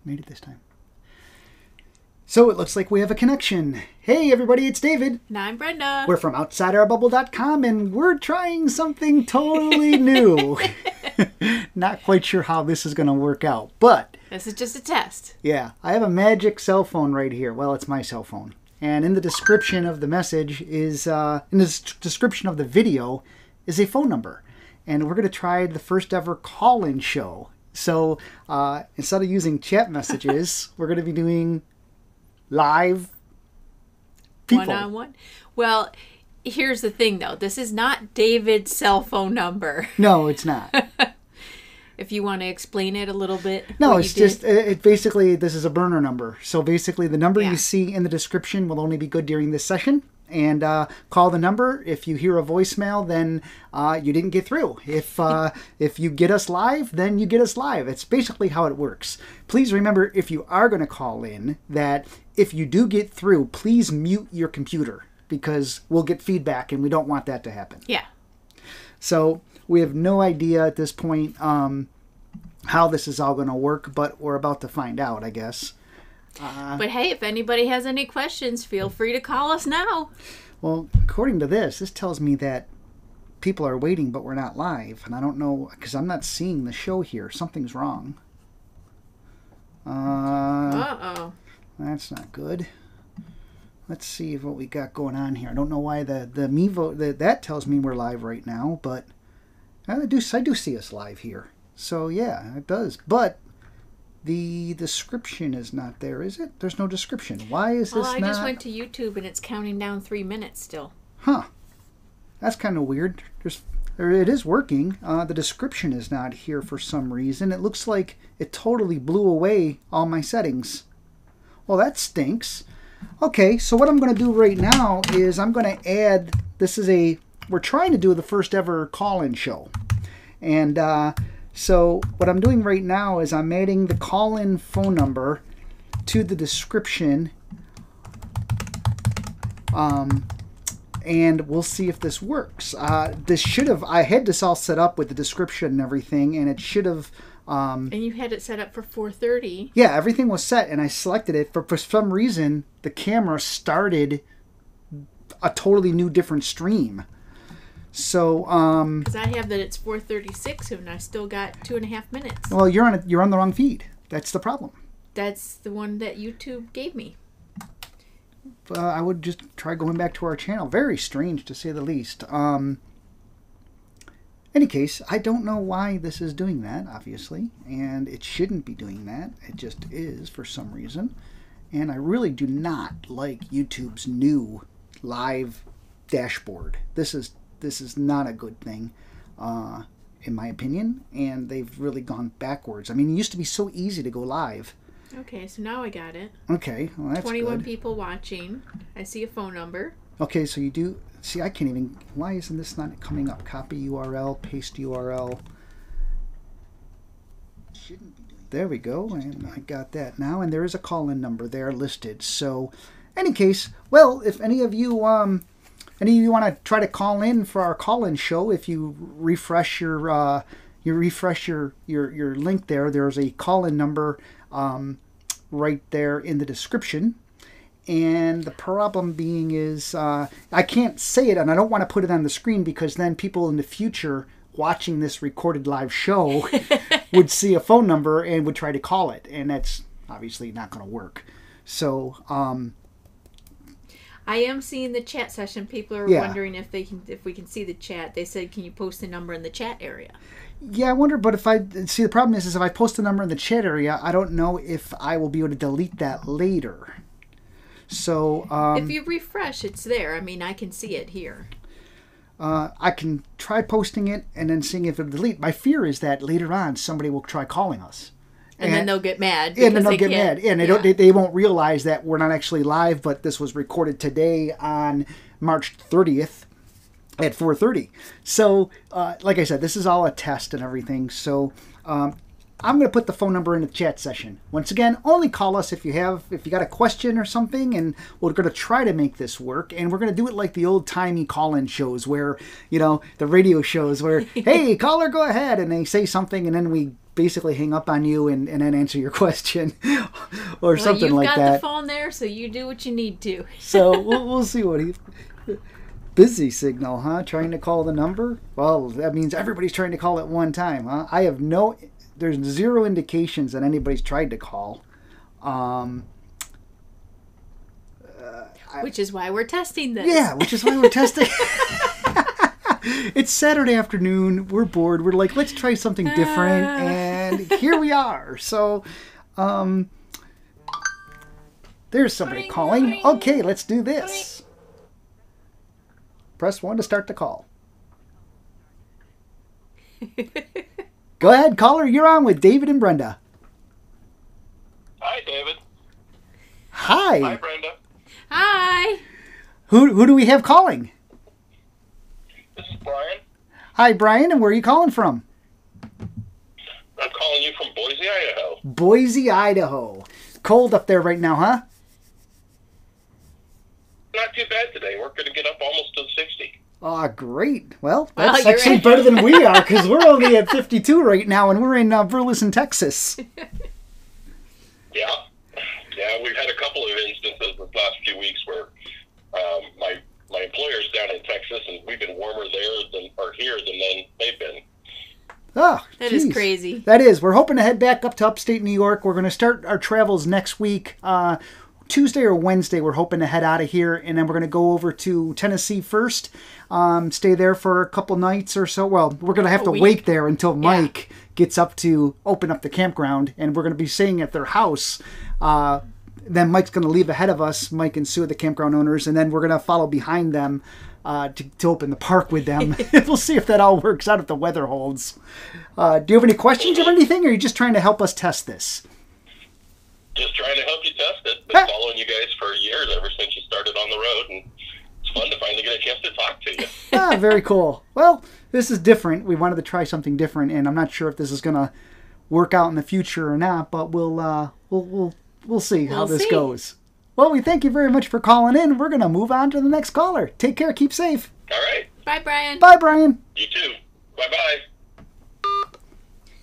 Made it this time. So it looks like we have a connection. Hey everybody, it's David. And I'm Brenda. We're from OutsideOurBubble.com and we're trying something totally new. Not quite sure how this is going to work out, but... This is just a test. Yeah, I have a magic cell phone right here. Well, it's my cell phone. And in the description of the message is, in the description of the video, is a phone number. And we're going to try the first ever call-in show. So instead of using chat messages, we're going to be doing live people. One-on-one. Well, here's the thing, though. This is not David's cell phone number. No, it's not. If you want to explain it a little bit. No, it's just, it basically, this is a burner number. So basically the number you see in the description will only be good during this session. And call the number. If you hear a voicemail, then you didn't get through. If you get us live, then you get us live. It's basically how it works. Please remember, if you are going to call in, that if you do get through, please mute your computer, because we'll get feedback and we don't want that to happen. Yeah. So we have no idea at this point how this is all going to work, but we're about to find out, I guess. But hey, if anybody has any questions, feel free to call us now. Well, according to this tells me that people are waiting, but we're not live. And I don't know, because I'm not seeing the show here. Something's wrong. Uh-oh. That's not good. Let's see what we got going on here. I don't know why the Mevo, that tells me we're live right now, but I do see us live here. So yeah, it does. But the description is not there, is it? There's no description. Why is this not? Well, I just went to YouTube and it's counting down 3 minutes still. Huh. That's kind of weird. It is working. The description is not here for some reason. It looks like it totally blew away all my settings. Well, that stinks. Okay, so what I'm going to do right now is I'm going to add, we're trying to do the first ever call-in show. And so what I'm doing right now is I'm adding the call-in phone number to the description. And we'll see if this works. I had this all set up with the description and everything, and it should have... and you had it set up for 4:30. Yeah, everything was set, and I selected it. For some reason, the camera started a totally new, different stream. So, because I have that it's 4:36, and I still got 2.5 minutes. Well, you're on the wrong feed. That's the problem. That's the one that YouTube gave me. I would just try going back to our channel. Very strange, to say the least. Any case, I don't know why this is doing that, obviously, and it shouldn't be doing that. It just is for some reason. And I really do not like YouTube's new live dashboard. This is not a good thing, in my opinion, and they've really gone backwards. I mean, it used to be so easy to go live. Okay, so now I got it. Okay, well, that's 21 good. people watching. I see a phone number. Okay, so you do... See, I can't even... Why isn't this not coming up? Copy URL, paste URL. Shouldn't be doing... There we go, and I got that now, and there is a call-in number there listed. So, any case, well, if any of you want to try to call in for our call-in show, if you refresh your link there, there's a call-in number right there in the description. And the problem being is I can't say it, and I don't want to put it on the screen, because then people in the future watching this recorded live show would see a phone number and would try to call it, and that's obviously not going to work. So I am seeing the chat session. People are wondering if we can see the chat. They said, "Can you post the number in the chat area?" Yeah, I wonder, but the problem is if I post the number in the chat area, I don't know if I will be able to delete that later. So if you refresh, it's there. I mean, I can see it here. I can try posting it and then seeing if it'll delete. My fear is that later on somebody will try calling us. And then they'll get mad. And then they'll get mad. And they won't realize that we're not actually live, but this was recorded today on March 30th at 4:30. So, like I said, this is all a test and everything. So, I'm going to put the phone number in the chat session. Once again, only call us if you got a question or something, and we're going to try to make this work. And we're going to do it like the old-timey call-in shows where, the radio shows where, hey, caller, go ahead, and they say something, and then we basically hang up on you and then answer your question or something like that. You've got the phone there, so you do what you need to. So we'll see what he... Busy signal, huh? Trying to call the number? Well, that means everybody's trying to call at one time, huh? There's zero indications that anybody's tried to call. Which is why we're testing this. Yeah, which is why we're testing. It's Saturday afternoon. We're bored. We're like, let's try something different. And here we are. So, there's somebody calling. Okay, let's do this. Press 1 to start the call. Go ahead, caller. You're on with David and Brenda. Hi, David. Hi. Hi, Brenda. Hi. Who do we have calling? This is Brian. Hi, Brian. And where are you calling from? I'm calling you from Boise, Idaho. Boise, Idaho. Cold up there right now, huh? Not too bad today. We're going to get up almost to 60. Oh, great. Well, that's you're actually right. better than we are because we're only at 52 right now, and we're in Burleson, Texas. Yeah. Yeah, we've had a couple of instances the last few weeks where my employer's down in Texas, and we've been warmer here than they've been. Oh, That is crazy. That is. We're hoping to head back up to upstate New York. We're going to start our travels next week. Tuesday or Wednesday, we're hoping to head out of here, and then we're going to go over to Tennessee first, stay there for a couple nights or so. Well, we're going to have to wait there until Mike gets up to open up the campground, and we're going to be staying at their house. Then Mike's going to leave ahead of us, Mike and Sue, the campground owners, and then we're going to follow behind them to open the park with them. We'll see if that all works out if the weather holds. Do you have any questions or anything, or are you just trying to help us test this? Just trying to help you test it. Been following you guys for years, ever since you started on the road, and it's fun to finally get a chance to talk to you. Very cool. Well, this is different. We wanted to try something different, and I'm not sure if this is going to work out in the future or not, but we'll see how this goes. Well, we thank you very much for calling in. We're going to move on to the next caller. Take care. Keep safe. All right. Bye, Brian. Bye, Brian. You too. Bye-bye.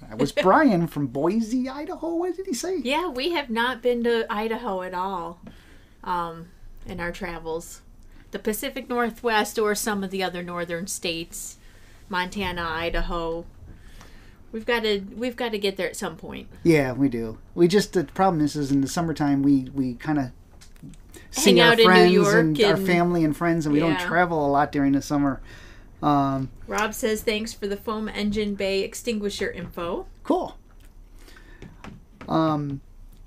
That was Brian from Boise, Idaho. What did he say? Yeah, we have not been to Idaho at all in our travels. The Pacific Northwest or some of the other northern states, Montana, Idaho. We've got to get there at some point. Yeah, we do. The problem is in the summertime we kind of see Hang our out in friends New York and our family and friends, and we don't travel a lot during the summer. Rob says thanks for the foam engine bay extinguisher info. Cool. Yeah,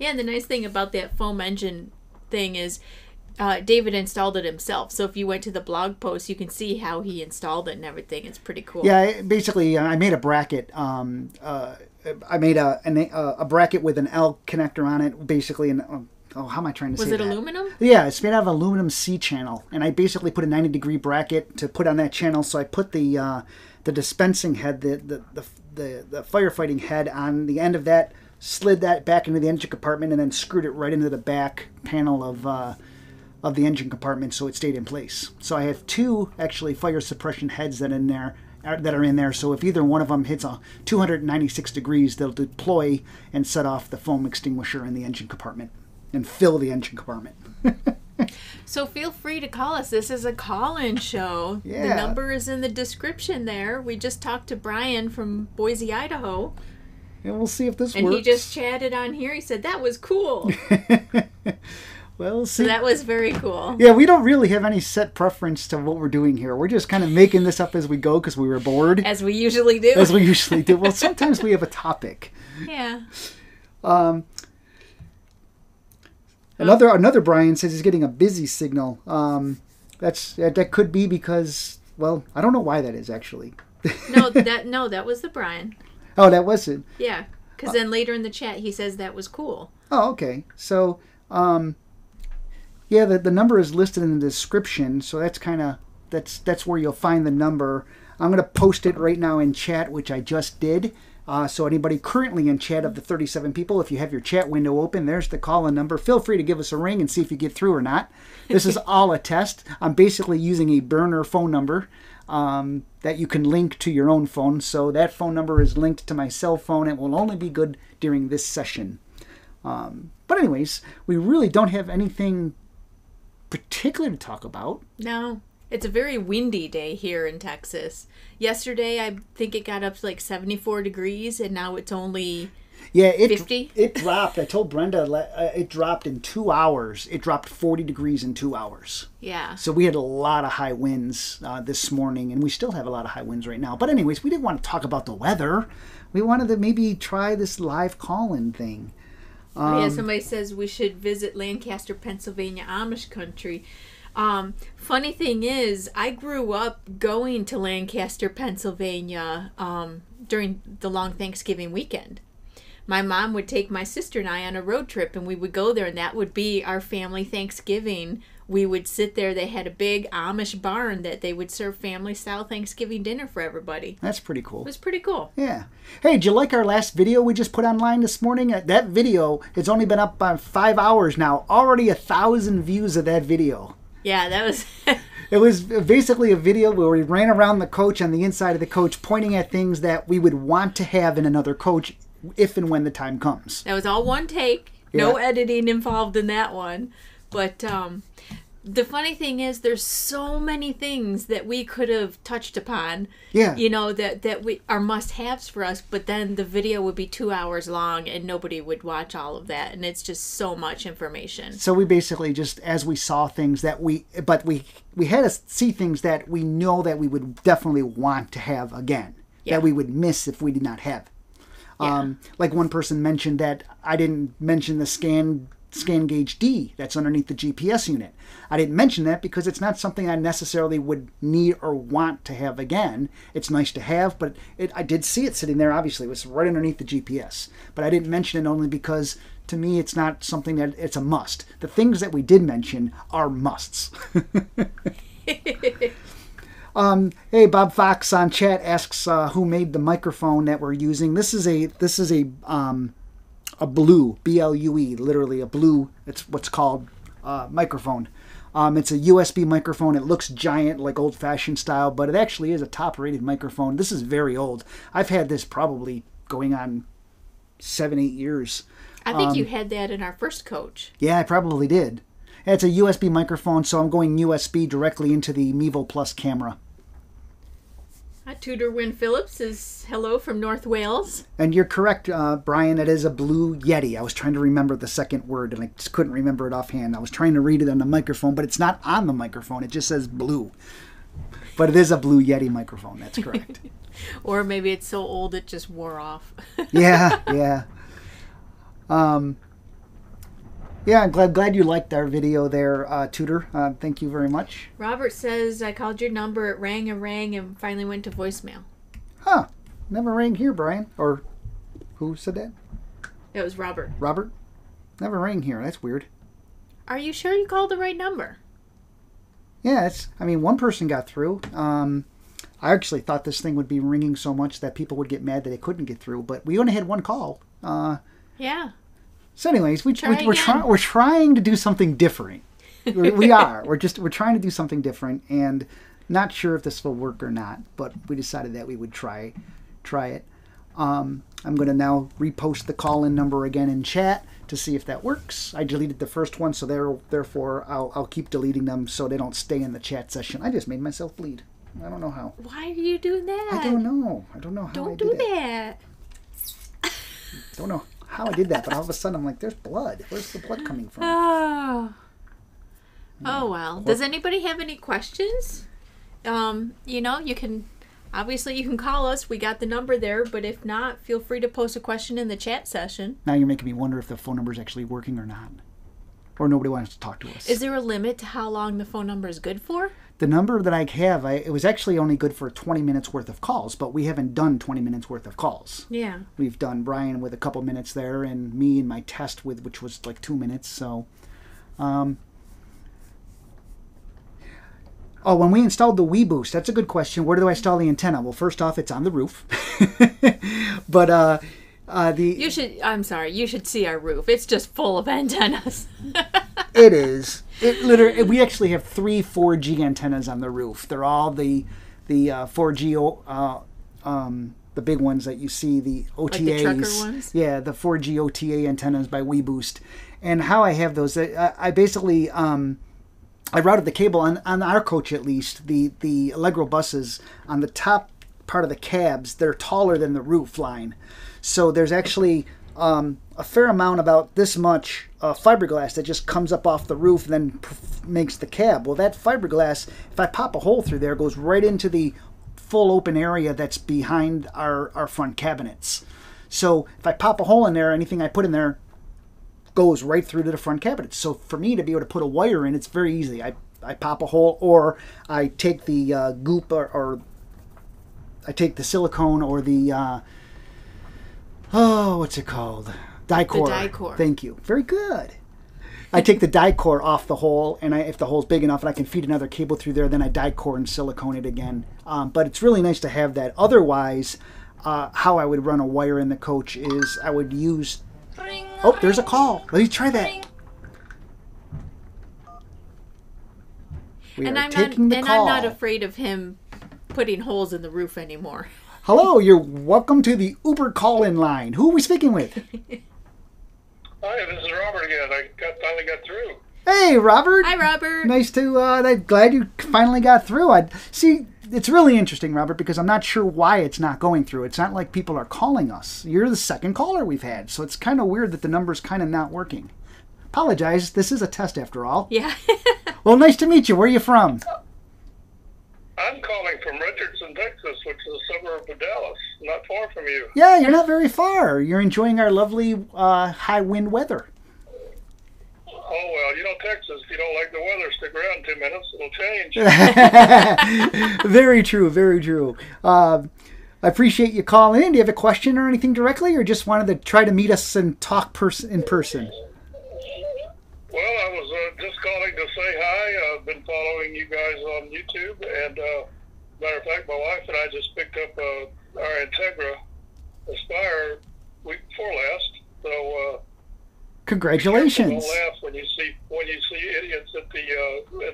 and the nice thing about that foam engine thing is David installed it himself. So if you went to the blog post, you can see how he installed it and everything. It's pretty cool. Yeah, basically, I made a bracket. I made a bracket with an L connector on it, basically, and how am I trying to say that? Was it aluminum? Yeah, it's made out of aluminum C channel, and I basically put a 90-degree bracket to put on that channel. So I put the dispensing head, the firefighting head on the end of that, slid that back into the engine compartment, and then screwed it right into the back panel of the engine compartment, so it stayed in place. So I have two actually fire suppression heads that are in there. So if either one of them hits 296 degrees, they'll deploy and set off the foam extinguisher in the engine compartment and fill the engine compartment. So feel free to call us. This is a call-in show. Yeah. The number is in the description there. We just talked to Brian from Boise, Idaho. And we'll see if this and works. And he just chatted on here. He said, that was cool. Well, see. So that was very cool. Yeah, we don't really have any set preference to what we're doing here. We're just kind of making this up as we go because we were bored. As we usually do. As we usually do. Well, sometimes we have a topic. Yeah. Another Brian says he's getting a busy signal. That could be because, well, I don't know why that is actually. No, that was the Brian. Oh, that was it. Yeah, because then later in the chat he says that was cool. Oh, okay. So, yeah, the number is listed in the description, so that's where you'll find the number. I'm going to post it right now in chat, which I just did. So anybody currently in chat of the 37 people, if you have your chat window open, there's the call-in number. Feel free to give us a ring and see if you get through or not. This is all a test. I'm basically using a burner phone number that you can link to your own phone. So that phone number is linked to my cell phone. It will only be good during this session. But anyways, we really don't have anything particular to talk about. No. It's a very windy day here in Texas. Yesterday, I think it got up to like 74 degrees, and now it's only 50. It dropped. I told Brenda it dropped in 2 hours. It dropped 40 degrees in 2 hours. Yeah. So we had a lot of high winds this morning, and we still have a lot of high winds right now. But anyways, we didn't want to talk about the weather. We wanted to maybe try this live call-in thing. Somebody says we should visit Lancaster, Pennsylvania, Amish country. Funny thing is, I grew up going to Lancaster, Pennsylvania during the long Thanksgiving weekend. My mom would take my sister and I on a road trip, and we would go there, and that would be our family Thanksgiving. We would sit there. They had a big Amish barn that they would serve family-style Thanksgiving dinner for everybody. That's pretty cool. It was pretty cool. Yeah. Hey, did you like our last video we just put online this morning? That video, it's only been up by 5 hours now. Already 1,000 views of that video. Yeah, that was... It was basically a video where we ran around the coach on the inside of the coach, pointing at things that we would want to have in another coach if and when the time comes. That was all one take. No editing involved in that one. But the funny thing is, there's so many things that we could have touched upon. Yeah. You know, that we are must-haves for us, but then the video would be 2 hours long and nobody would watch all of that, and it's just so much information. So we basically just, as we saw things that we had to see things that we know that we would definitely want to have again, that we would miss if we did not have. Like one person mentioned that I didn't mention the scan gauge D that's underneath the GPS unit. I didn't mention that because it's not something I necessarily would need or want to have again. It's nice to have, but I did see it sitting there. Obviously, it was right underneath the GPS. But I didn't mention it only because, to me, it's not something that it's a must. The things that we did mention are musts. Hey, Bob Fox on chat asks who made the microphone that we're using. This is a blue, B-L-U-E, literally a blue, it's what's called microphone. It's a USB microphone. It looks giant, like old-fashioned style, but it actually is a top-rated microphone. This is very old. I've had this probably going on 7-8 years. I think you had that in our first coach. Yeah, I probably did. It's a USB microphone, so I'm going USB directly into the Mevo Plus camera. Tudor Wynn Phillips is hello from North Wales. And you're correct, Brian. It is a Blue Yeti. I was trying to remember the second word, and I just couldn't remember it offhand. I was trying to read it on the microphone, but it's not on the microphone. It just says blue. But it is a Blue Yeti microphone. That's correct. Or maybe it's so old it just wore off. Yeah. Yeah, I'm glad you liked our video there, Tudor. Thank you very much. Robert says, I called your number, it rang and finally went to voicemail. Huh. Never rang here, Brian. Or who said that? It was Robert. Robert? Never rang here. That's weird. Are you sure you called the right number? Yeah, one person got through. I actually thought this thing would be ringing so much that people would get mad that they couldn't get through, but we only had one call. Yeah. So anyways, we're trying to do something different. We are. We're trying to do something different, and not sure if this will work or not. But we decided that we would try it. I'm going to now repost the call-in number again in chat to see if that works. I deleted the first one, so therefore I'll keep deleting them so they don't stay in the chat session. I just made myself bleed. I don't know how. Why are you doing that? I don't know. I don't know how. Don't do that. Don't know how I did that, but all of a sudden I'm like, there's blood. Where's the blood coming from? Oh well. Does anybody have any questions? You can call us. We got the number there, but if not, feel free to post a question in the chat session. Now you're making me wonder if the phone number is actually working or not. Or nobody wants to talk to us. Is there a limit to how long the phone number is good for? The number that I have, it was actually only good for 20 minutes worth of calls, but we haven't done 20 minutes worth of calls. Yeah. We've done Brian with a couple minutes there, and me and my test which was like 2 minutes. So, Oh, when we installed the WeBoost, that's a good question. Where do I install the antenna? Well, first off, it's on the roof. But I'm sorry, you should see our roof. It's just full of antennas. It is. It literally. We actually have 3 4G antennas on the roof. They're all the 4G the big ones that you see, the OTAs. Like the trucker ones? Yeah, the 4G OTA antennas by WeBoost. And how I have those, I basically I routed the cable on our coach, at least. The Allegro buses on the top part of the cabs, they're taller than the roof line. So there's actually a fair amount, about this much fiberglass that just comes up off the roof and then makes the cab. Well, that fiberglass, if I pop a hole through there, goes right into the full open area that's behind our front cabinets. So if I pop a hole in there, anything I put in there goes right through to the front cabinets. So for me to be able to put a wire in, it's very easy. I pop a hole, or I take the goop, or I take the silicone, or the what's it called? Die-core. The die-core. Thank you. Very good. I take the die-core off the hole, and if the hole's big enough and I can feed another cable through there, then I die-core and silicone it again. But it's really nice to have that. Otherwise, how I would run a wire in the coach is I would use... Oh, there's a call. Let me try that. I'm not afraid of him putting holes in the roof anymore. Hello, you're welcome to the OOBer call-in line. Who are we speaking with? Hi, this is Robert again. I finally got through. Hey, Robert. Hi, Robert. Nice to. I'm glad you finally got through. See. It's really interesting, Robert, because I'm not sure why it's not going through. It's not like people are calling us. You're the second caller we've had, so it's kind of weird that the number's kind of not working. Apologize. This is a test after all. Yeah. Well, nice to meet you. Where are you from? I'm calling from Richardson, Texas, which is a suburb of Dallas, not far from you. Yeah, you're not very far. You're enjoying our lovely high wind weather. Oh, well, Texas, if you don't like the weather, stick around 2 minutes. It'll change. Very true, very true. I appreciate you calling in. Do you have a question or anything directly, or just wanted to try to meet us and talk in person? Well, I was just calling to say hi. I've been following you guys on YouTube, and matter of fact, my wife and I just picked up our Integra Aspire week before last. So congratulations! Don't laugh when you see idiots at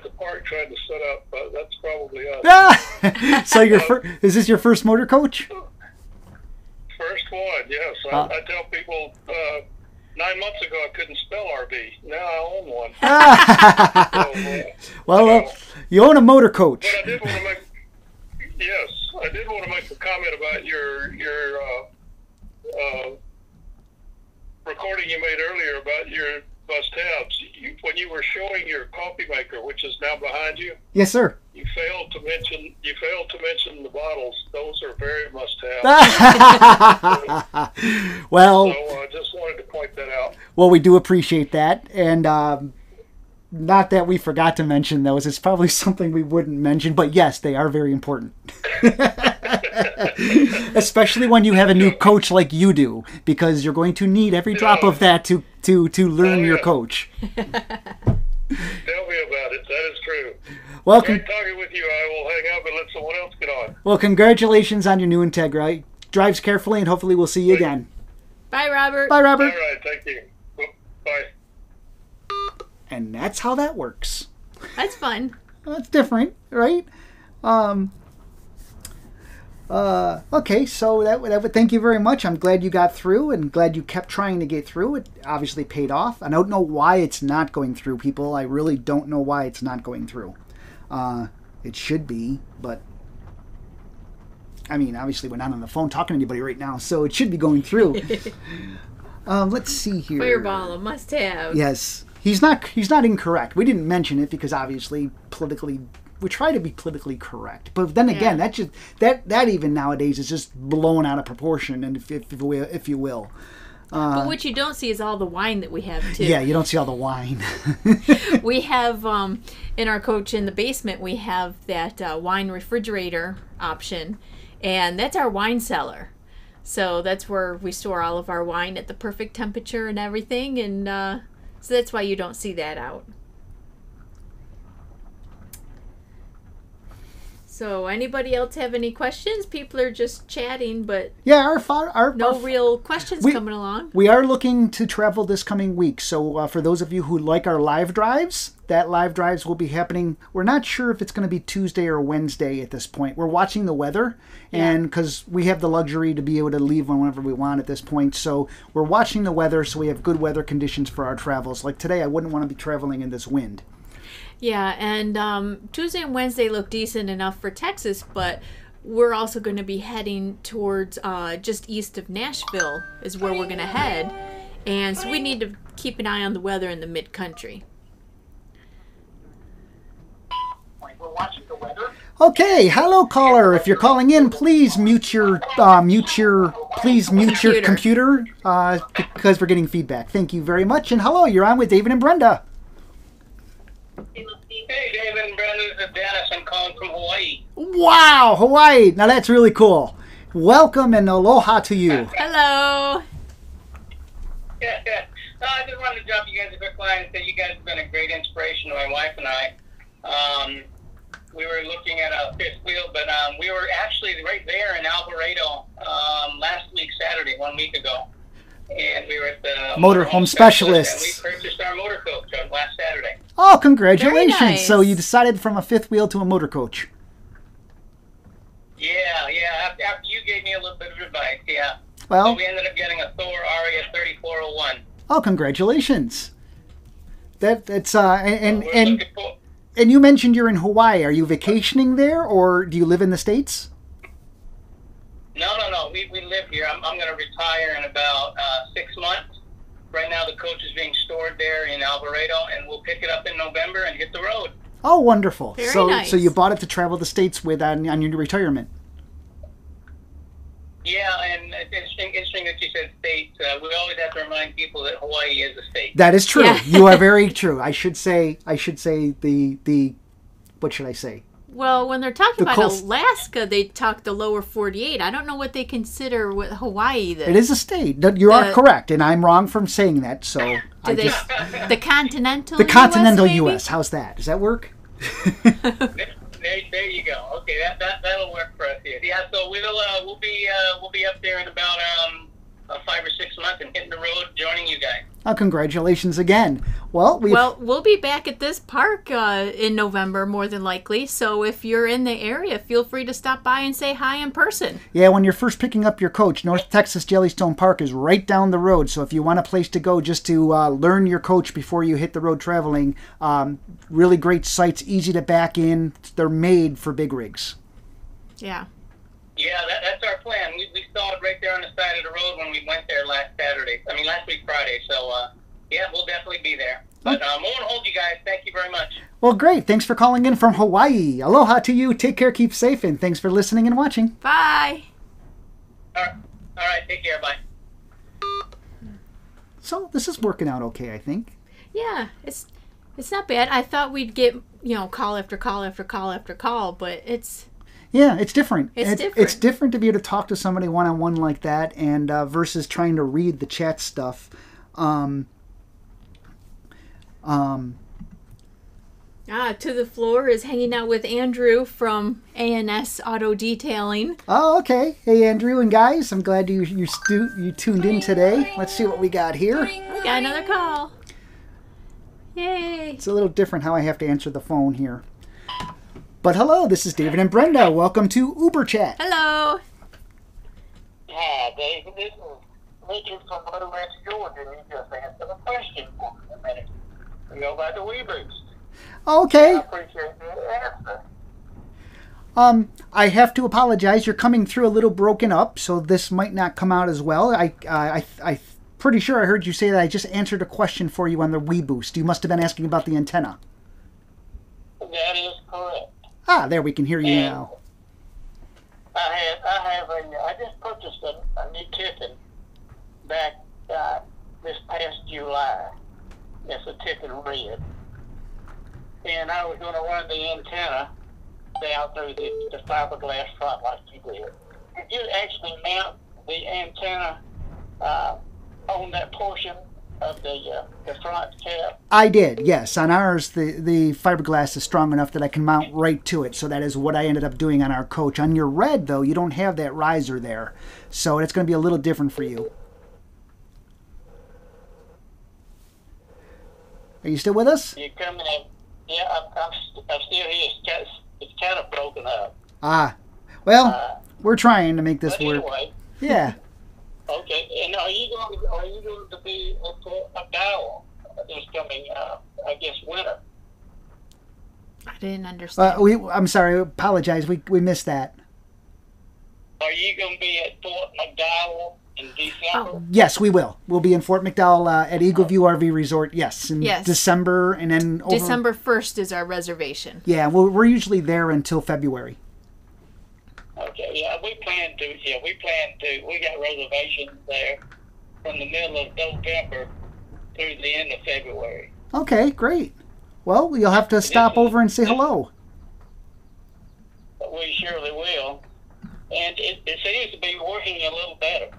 the park trying to set up. That's probably us. So is this your first motor coach? First one, yes. I tell people 9 months ago I couldn't spell RV. Now I own one. Well, you own a motor coach. But I did want to make a comment about your recording you made earlier about your must-haves. When you were showing your coffee maker, which is now behind you. Yes, sir. You failed to mention the bottles. Those are very must-have. Well, so I just wanted to point that out. Well, we do appreciate that, and not that we forgot to mention those. It's probably something we wouldn't mention, but yes, they are very important. Especially when you have a new coach like you do, because you're going to need every drop of that to learn your coach. Tell me about it. That is true. Well, Great talking with you. I will hang up and let someone else get on. Well, congratulations on your new Integra. Drives carefully, and hopefully we'll see you again. Bye, Robert. Bye, Robert. All right. Thank you. Bye. And that's how that works. That's fun. That's different, right? Okay, so that would thank you very much. I'm glad you got through, and glad you kept trying to get through. It obviously paid off. I don't know why it's not going through, people. I really don't know why it's not going through. It should be, but I mean, obviously we're not on the phone talking to anybody right now, so it should be going through. Let's see here. Fireball, a must-have. Yes, he's not incorrect. We didn't mention it because obviously we try to be politically correct, but then again, that even nowadays is just blown out of proportion, and if you will. But what you don't see is all the wine that we have too. Yeah, you don't see all the wine. We have in our coach in the basement, we have that wine refrigerator option, and that's our wine cellar. So that's where we store all of our wine at the perfect temperature and everything, and so that's why you don't see that out. So, anybody else have any questions? People are just chatting, but Yeah, no real questions coming along. We are looking to travel this coming week. So for those of you who like our live drives, that live drives will be happening. We're not sure if it's going to be Tuesday or Wednesday at this point. We're watching the weather, and because we have the luxury to be able to leave whenever we want at this point. So we're watching the weather so we have good weather conditions for our travels. Like today, I wouldn't want to be traveling in this wind. Yeah, and Tuesday and Wednesday look decent enough for Texas, but we're also going to be heading towards just east of Nashville is where we're going to head. And so we need to keep an eye on the weather in the mid-country. We're watching the weather. Okay, hello caller. If you're calling in, please mute your computer because we're getting feedback. Thank you very much. And hello, you're on with David and Brenda. Hey, David and Brenda, this is Dennis. I'm calling from Hawaii. Wow, Hawaii. Now that's really cool. Welcome and aloha to you. Hello. Yeah. I just wanted to drop you guys a quick line and say you guys have been a great inspiration to my wife and I. We were looking at a fifth wheel, but we were actually right there in Alvarado last week, Saturday, 1 week ago. And we were at the Motorhome Specialists. And we purchased our motor coach on last Saturday. Oh, congratulations. Very nice. So you decided from a fifth wheel to a motor coach. Yeah. After you gave me a little bit of advice, yeah. Well, So we ended up getting a Thor Aria 3401. oh, congratulations. That's We're and looking for- and you mentioned you're in Hawaii. Are you vacationing there or do you live in the States? No. We live here. I'm going to retire in about 6 months. Right now, the coach is being stored there in Alvarado, and we'll pick it up in November and hit the road. Oh, wonderful. Very so nice. so you bought it to travel the States with on your retirement. Yeah, and it's interesting that you said states. We always have to remind people that Hawaii is a state. That is true. Yeah. You are very true. I should say the what should I say? Well, when they're talking The about coast- Alaska, they talk the lower 48. I don't know what they consider with Hawaii. It is a state. You are correct, and I'm wrong from saying that. So The continental the continental US, maybe? U.S. How's that? Does that work? There you go. Okay, that'll work for us here. Yeah, so we'll be up there in about 5 or 6 months and hitting the road, joining you guys. Oh, congratulations again. Well, we'll be back at this park in November, more than likely. So if you're in the area, feel free to stop by and say hi in person. yeah, when you're first picking up your coach, North Texas Jellystone Park is right down the road. So if you want a place to go just to learn your coach before you hit the road traveling, really great sites, easy to back in. They're made for big rigs. Yeah. Yeah, that's our plan. We saw it right there on the side of the road when we went there last week Friday. So, yeah, we'll definitely be there. But I won't hold you guys. Thank you very much. Well, great. Thanks for calling in from Hawaii. Aloha to you. Take care, keep safe, and thanks for listening and watching. Bye. All right, take care. Bye. So this is working out okay, I think. Yeah, it's not bad. I thought we'd get, call after call after call after call, but it's... Yeah, it's different. It's different. It's different to be able to talk to somebody one-on-one like that, and versus trying to read the chat stuff. To the floor is hanging out with Andrew from ANS Auto Detailing. Oh, okay. Hey, Andrew and guys, I'm glad you tuned in today. Let's see what we got here. We got another call. Yay. It's a little different how I have to answer the phone here. But hello, this is David and Brenda. Welcome to OOBer Chat. Hello. Hi, David. This is Richard from Little Ranch, Georgia. You just answered a question for me a minute ago about the Weebers. Okay. I appreciate the answer. I have to apologize. You're coming through a little broken up, so this might not come out as well. I pretty sure I heard you say that I just answered a question for you on the WeBoost. You must have been asking about the antenna. That is correct. Ah, there, we can hear you now. I just purchased a new Tiffin back this past July. It's a Tiffin red. And I was going to run the antenna down through the fiberglass front like you did. Did you actually mount the antenna on that portion the front cap? I did, yes. On ours, the fiberglass is strong enough that I can mount right to it. So that is what I ended up doing on our coach. On your red, though, you don't have that riser there. So it's going to be a little different for you. Are you still with us? You coming in? Yeah, I'm still here. It's kind of broken up. Ah, well, we're trying to make this But work. anyway, Yeah. okay. And are you going to be at Idaho this coming? I guess winter. I didn't understand. I'm sorry. I apologize. We missed that. Are you going to be at Fort McDowell in December? Oh. Yes, we will. We'll be in Fort McDowell at Eagle View RV Resort. Yes, in Yes. December, and then over, December 1st is our reservation. Yeah, we're usually there until February. Okay, yeah, we plan to. We got reservations there from the middle of November through the end of February. Okay, great. Well, you'll have to stop over and say hello. We surely will. And it seems to be working a little better.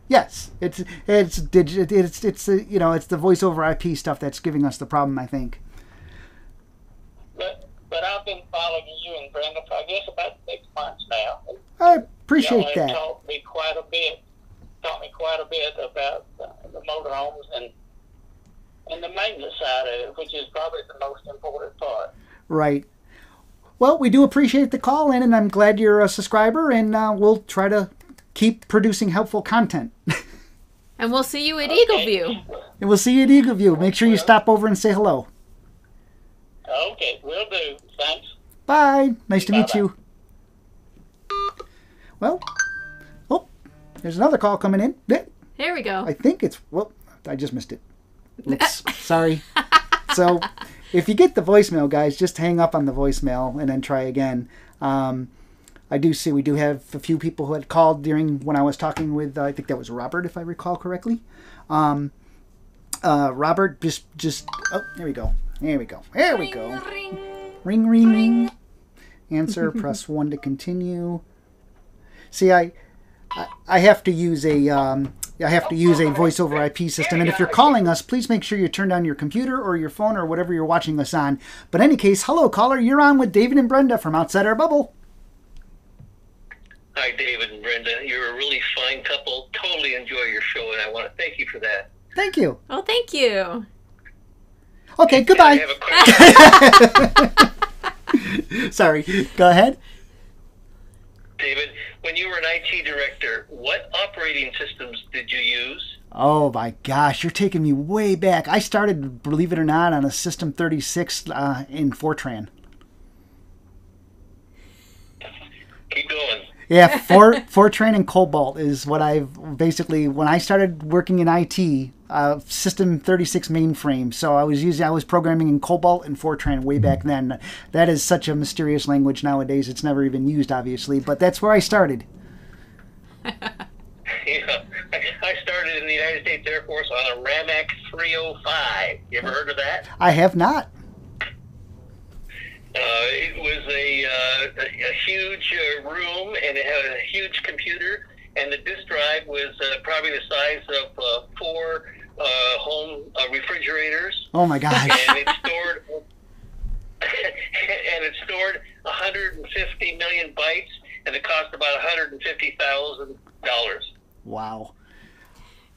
Yes, it's the voice over IP stuff that's giving us the problem, I think. But I've been following you and Brenda for I guess about 6 months now. I appreciate Y'all that. have taught me quite a bit about the motorhomes and the maintenance side of it, which is probably the most important part. Right. Well, we do appreciate the call in, and I'm glad you're a subscriber, and we'll try to keep producing helpful content. And we'll see you at Eagle View. And we'll see you at Eagle View. Make sure you stop over and say hello. Okay, will do. Thanks. Bye. Nice to meet Bye-bye. you. Well, there's another call coming in. There we go. I think it's, I just missed it. Oops, sorry. So, if you get the voicemail, guys, just hang up on the voicemail and then try again. I do see we do have a few people who had called during when I was talking with, I think that was Robert, if I recall correctly. Robert, just, oh, there we go. There we go. There we go. Ring, ring, ring. Answer, press 1 to continue. See, I have to use a voice over IP system, and if you're calling us, please make sure you turn down your computer or your phone or whatever you're watching us on. But in any case, hello caller, you're on with David and Brenda from Outside Our Bubble. Hi, David and Brenda. You're a really fine couple. Totally enjoy your show, and I want to thank you for that. Thank you. Oh, thank you. Okay, goodbye. I have a question. Sorry, go ahead. David, when you were an IT director, what operating systems did you use? Oh my gosh, you're taking me way back. I started, believe it or not, on a System 36 in Fortran. Keep going. Yeah, Fortran and Cobalt is what I've basically, when I started working in IT, System 36 mainframe. So I was programming in Cobalt and Fortran way back then. That is such a mysterious language nowadays. It's never even used, obviously, but that's where I started. Yeah, I started in the United States Air Force on a Ramax 305. You ever heard of that? I have not. It was a huge room, and it had a huge computer, and the disk drive was probably the size of 4 home refrigerators. Oh my gosh! And it stored 150 million bytes, and it cost about $150,000. Wow.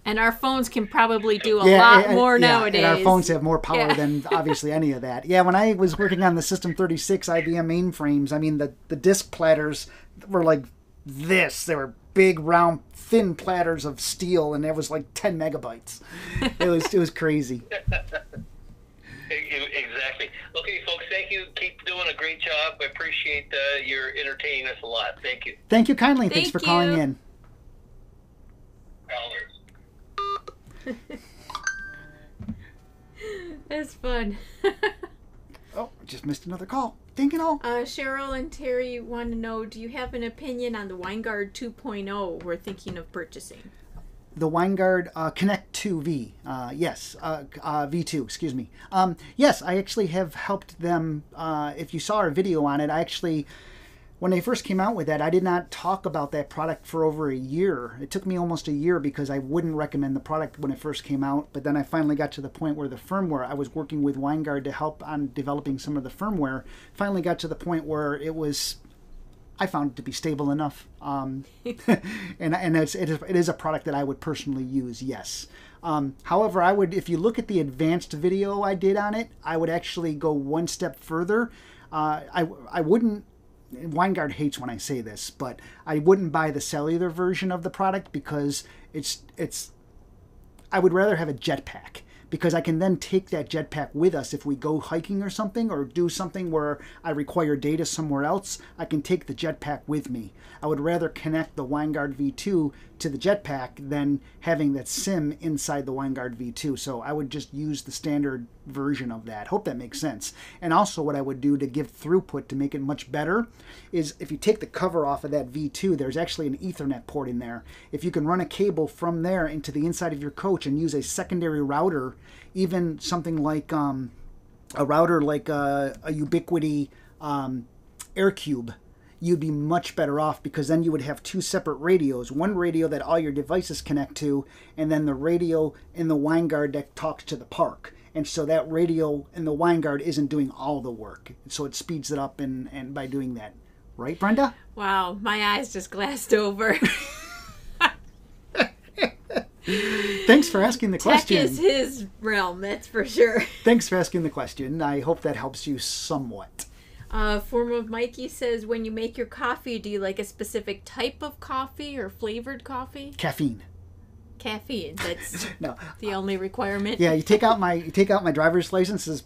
And our phones can probably do a lot more nowadays. And our phones have more power than obviously any of that. Yeah, when I was working on the System 36 IBM mainframes, I mean, the disk platters were like this. They were big, round, thin platters of steel, and it was like 10 megabytes. It was crazy. Exactly. Okay, folks, thank you. Keep doing a great job. I appreciate your entertaining us a lot. Thank you. Thank you kindly. Thanks for calling in. That's fun. Oh, I just missed another call. Dang it all. Cheryl and Terry want to know, do you have an opinion on the Winegard 2.0 we're thinking of purchasing? The Winegard Connect 2V. Yes. V2, excuse me. Yes, I actually have helped them. If you saw our video on it, when they first came out with that, I did not talk about that product for over a year. It took me almost a year because I wouldn't recommend the product when it first came out. But then I finally got to the point where the firmware, I was working with Winegard to help on developing some of the firmware, finally got to the point where it was, I found it to be stable enough. And it is a product that I would personally use, yes. However, I would, if you look at the advanced video I did on it, I would actually go one step further. I wouldn't, Winegard hates when I say this, but I wouldn't buy the cellular version of the product because I would rather have a jetpack, because I can then take that jetpack with us if we go hiking or something, or do something where I require data somewhere else. I can take the jetpack with me. I would rather connect the Winegard V2 to the jetpack than having that SIM inside the Winegard V2. So I would just use the standard version of that. Hope that makes sense. And also what I would do to give throughput to make it much better is, if you take the cover off of that V2, there's actually an Ethernet port in there. If you can run a cable from there into the inside of your coach and use a secondary router, even something like a router like a Ubiquiti AirCube, you'd be much better off, because then you would have two separate radios. One radio that all your devices connect to, and then the radio in the Winegard that talks to the park. And so that radio in the Winegard isn't doing all the work. So it speeds it up and by doing that. Right, Brenda? Wow, my eyes just glassed over. Thanks for asking the question. Tech is his realm, that's for sure. Thanks for asking the question. I hope that helps you somewhat. Form of Mikey says, when you make your coffee, do you like a specific type of coffee or flavored coffee? Caffeine. Caffeine. That's no. The only requirement. Yeah, you take out my driver's license. It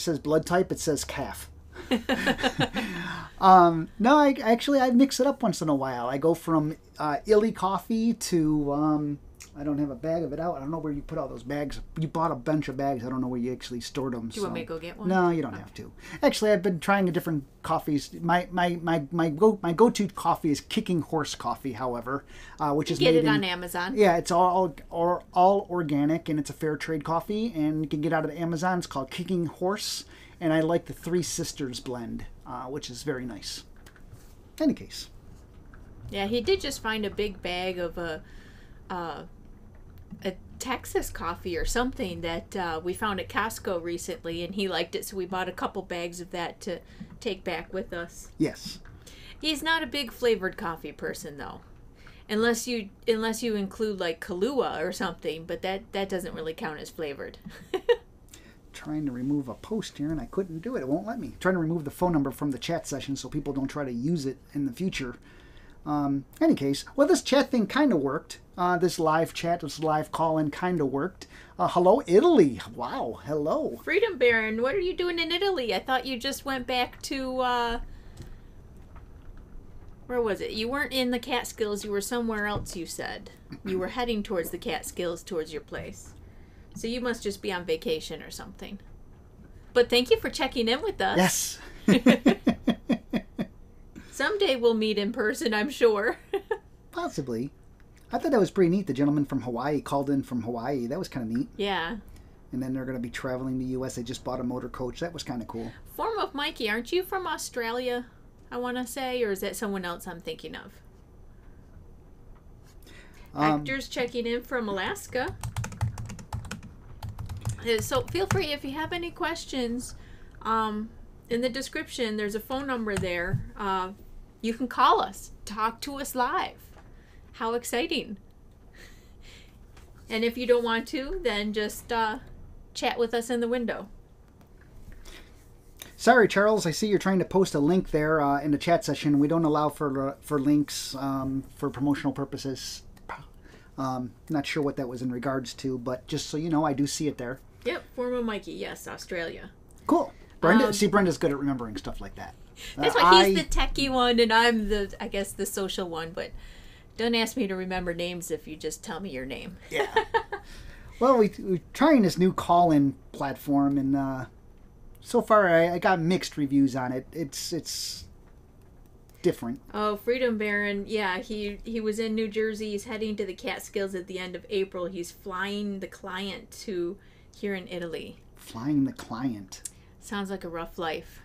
says blood type. It says calf. No, I mix it up once in a while. I go from illy coffee to I don't have a bag of it out. I don't know where you put all those bags. You bought a bunch of bags. I don't know where you actually stored them. Do you want me to go get one? No, you don't have to. Actually, I've been trying different coffees. My go-to coffee is Kicking Horse coffee, however, which is get made it on Amazon. Yeah, it's all organic, and it's a fair trade coffee, and you can get out of Amazon. It's called Kicking Horse, and I like the Three Sisters blend, which is very nice. Any case. Yeah, he did just find a big bag of a Texas coffee or something that we found at Costco recently, and he liked it, so we bought a couple bags of that to take back with us. Yes. He's not a big flavored coffee person, though, unless you include like Kahlua or something, but that doesn't really count as flavored. Trying to remove a post here, and I couldn't do it. It won't let me. Trying to remove the phone number from the chat session so people don't try to use it in the future. Any case, well, this chat thing kind of worked. This live chat, this live call-in kind of worked. Hello, Italy. Wow, hello. Freedom Baron, what are you doing in Italy? I thought you just went back to, where was it? You weren't in the Catskills. You were somewhere else, you said. You were heading towards the Catskills, towards your place. So you must just be on vacation or something. But thank you for checking in with us. Yes. Someday we'll meet in person, I'm sure. Possibly. I thought that was pretty neat. The gentleman from Hawaii called in from Hawaii. That was kind of neat. Yeah. And then they're going to be traveling the U.S. They just bought a motor coach. That was kind of cool. Form of Mikey, aren't you from Australia, I want to say? Or is that someone else I'm thinking of? Actors checking in from Alaska. So feel free, if you have any questions, in the description, there's a phone number there. You can call us. Talk to us live. How exciting. And if you don't want to, then just chat with us in the window. Sorry, Charles. I see you're trying to post a link there in the chat session. We don't allow for links for promotional purposes. Not sure what that was in regards to, but just so you know, I do see it there. Yep, Form of Mikey. Yes, Australia. Cool. Brenda, Brenda's good at remembering stuff like that. That's why he's the techie one, and I'm I guess the social one. But don't ask me to remember names if you just tell me your name. Yeah. Well, we're trying this new call-in platform, and so far I got mixed reviews on it. It's different. Oh, Freedom Baron. Yeah, he was in New Jersey. He's heading to the Catskills at the end of April. He's flying the client to here in Italy. Flying the client. Sounds like a rough life.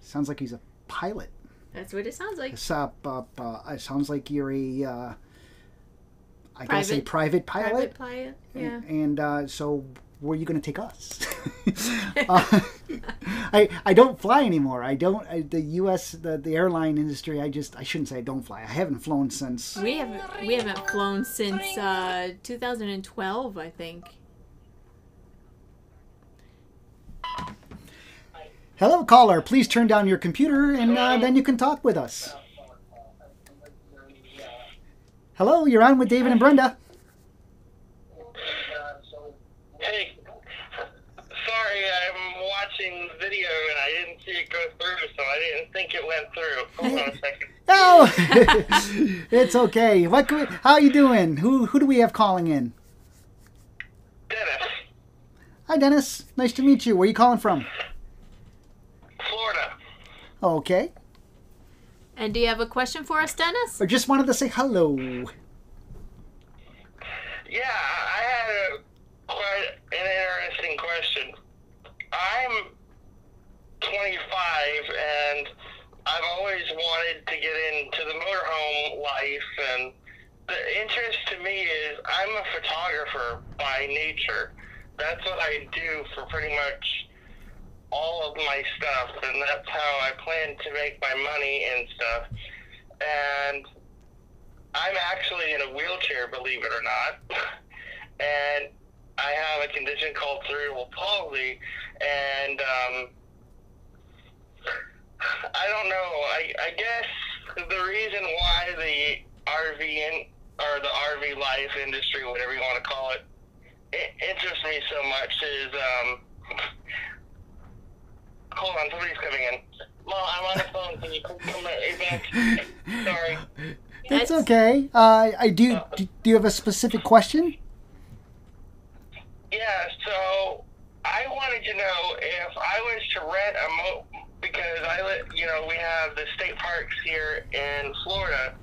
Sounds like he's a pilot. That's what it sounds like. It sounds like you're a, I guess, a private pilot. Private pilot, yeah. And so, where are you going to take us? I don't fly anymore. The U.S. the airline industry. I shouldn't say I don't fly. I haven't flown since. We haven't flown since 2012, I think. Hello, caller. Please turn down your computer, and then you can talk with us. Hello, you're on with David and Brenda. Hey, sorry, I'm watching video and I didn't see it go through, so I didn't think it went through. Hold on a second. Oh, it's okay. How you doing? Who do we have calling in? Dennis, Hi, Dennis. Nice to meet you. Where are you calling from? Florida. Okay. And do you have a question for us, Dennis? I just wanted to say hello. Yeah, I had quite an interesting question. I'm 25 and I've always wanted to get into the motorhome life, and the interest to me is I'm a photographer by nature. That's what I do for pretty much all of my stuff, and that's how I plan to make my money and stuff. And I'm actually in a wheelchair, believe it or not. And I have a condition called cerebral palsy, and I don't know. I guess the reason why the RV life industry, whatever you want to call it, interests me so much is hold on, somebody's coming in. Mom, I'm on the phone. Can you come back? Sorry. That's okay. Do you have a specific question? Yeah, so I wanted to know if I was to rent because we have the state parks here in Florida.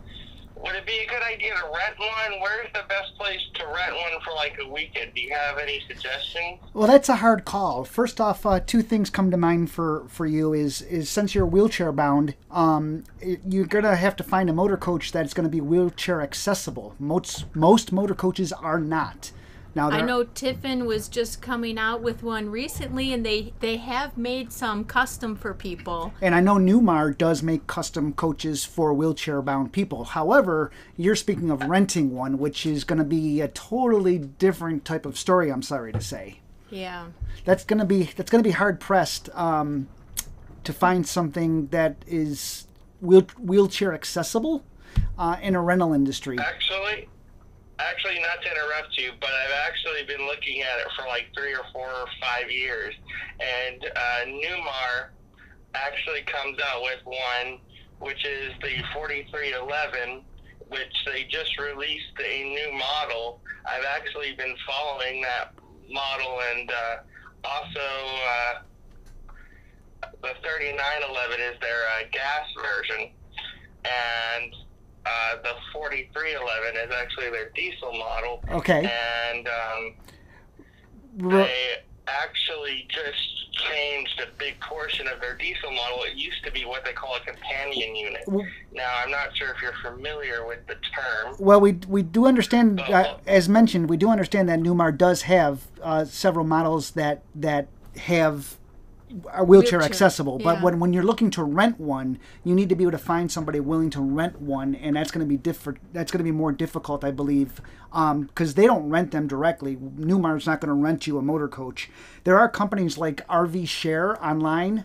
Would it be a good idea to rent one? Where's the best place to rent one for like a weekend? Do you have any suggestions? Well, that's a hard call. First off, two things come to mind for you is since you're wheelchair bound, you're going to have to find a motor coach that's going to be wheelchair accessible. Most motor coaches are not. Now, I know Tiffin was just coming out with one recently, and they have made some custom for people. And I know Newmar does make custom coaches for wheelchair-bound people. However, you're speaking of renting one, which is going to be a totally different type of story, I'm sorry to say. Yeah. That's going to be hard-pressed to find something that is wheelchair accessible in a rental industry. Actually, not to interrupt you, but I've actually been looking at it for like 3 or 4 or 5 years, and Newmar actually comes out with one, which is the 4311, which they just released a new model. I've actually been following that model, and also the 3911 is their gas version, and the 4311 is actually their diesel model. Okay. And they actually just changed a big portion of their diesel model. It used to be what they call a companion unit. Now, I'm not sure if you're familiar with the term. Well, we do understand, as mentioned, we do understand that Newmar does have several models that are wheelchair accessible, but yeah. when you're looking to rent one, you need to be able to find somebody willing to rent one, and that's going to be different. That's going to be more difficult, I believe, because they don't rent them directly. Newmar's not going to rent you a motor coach. There are companies like RV Share online.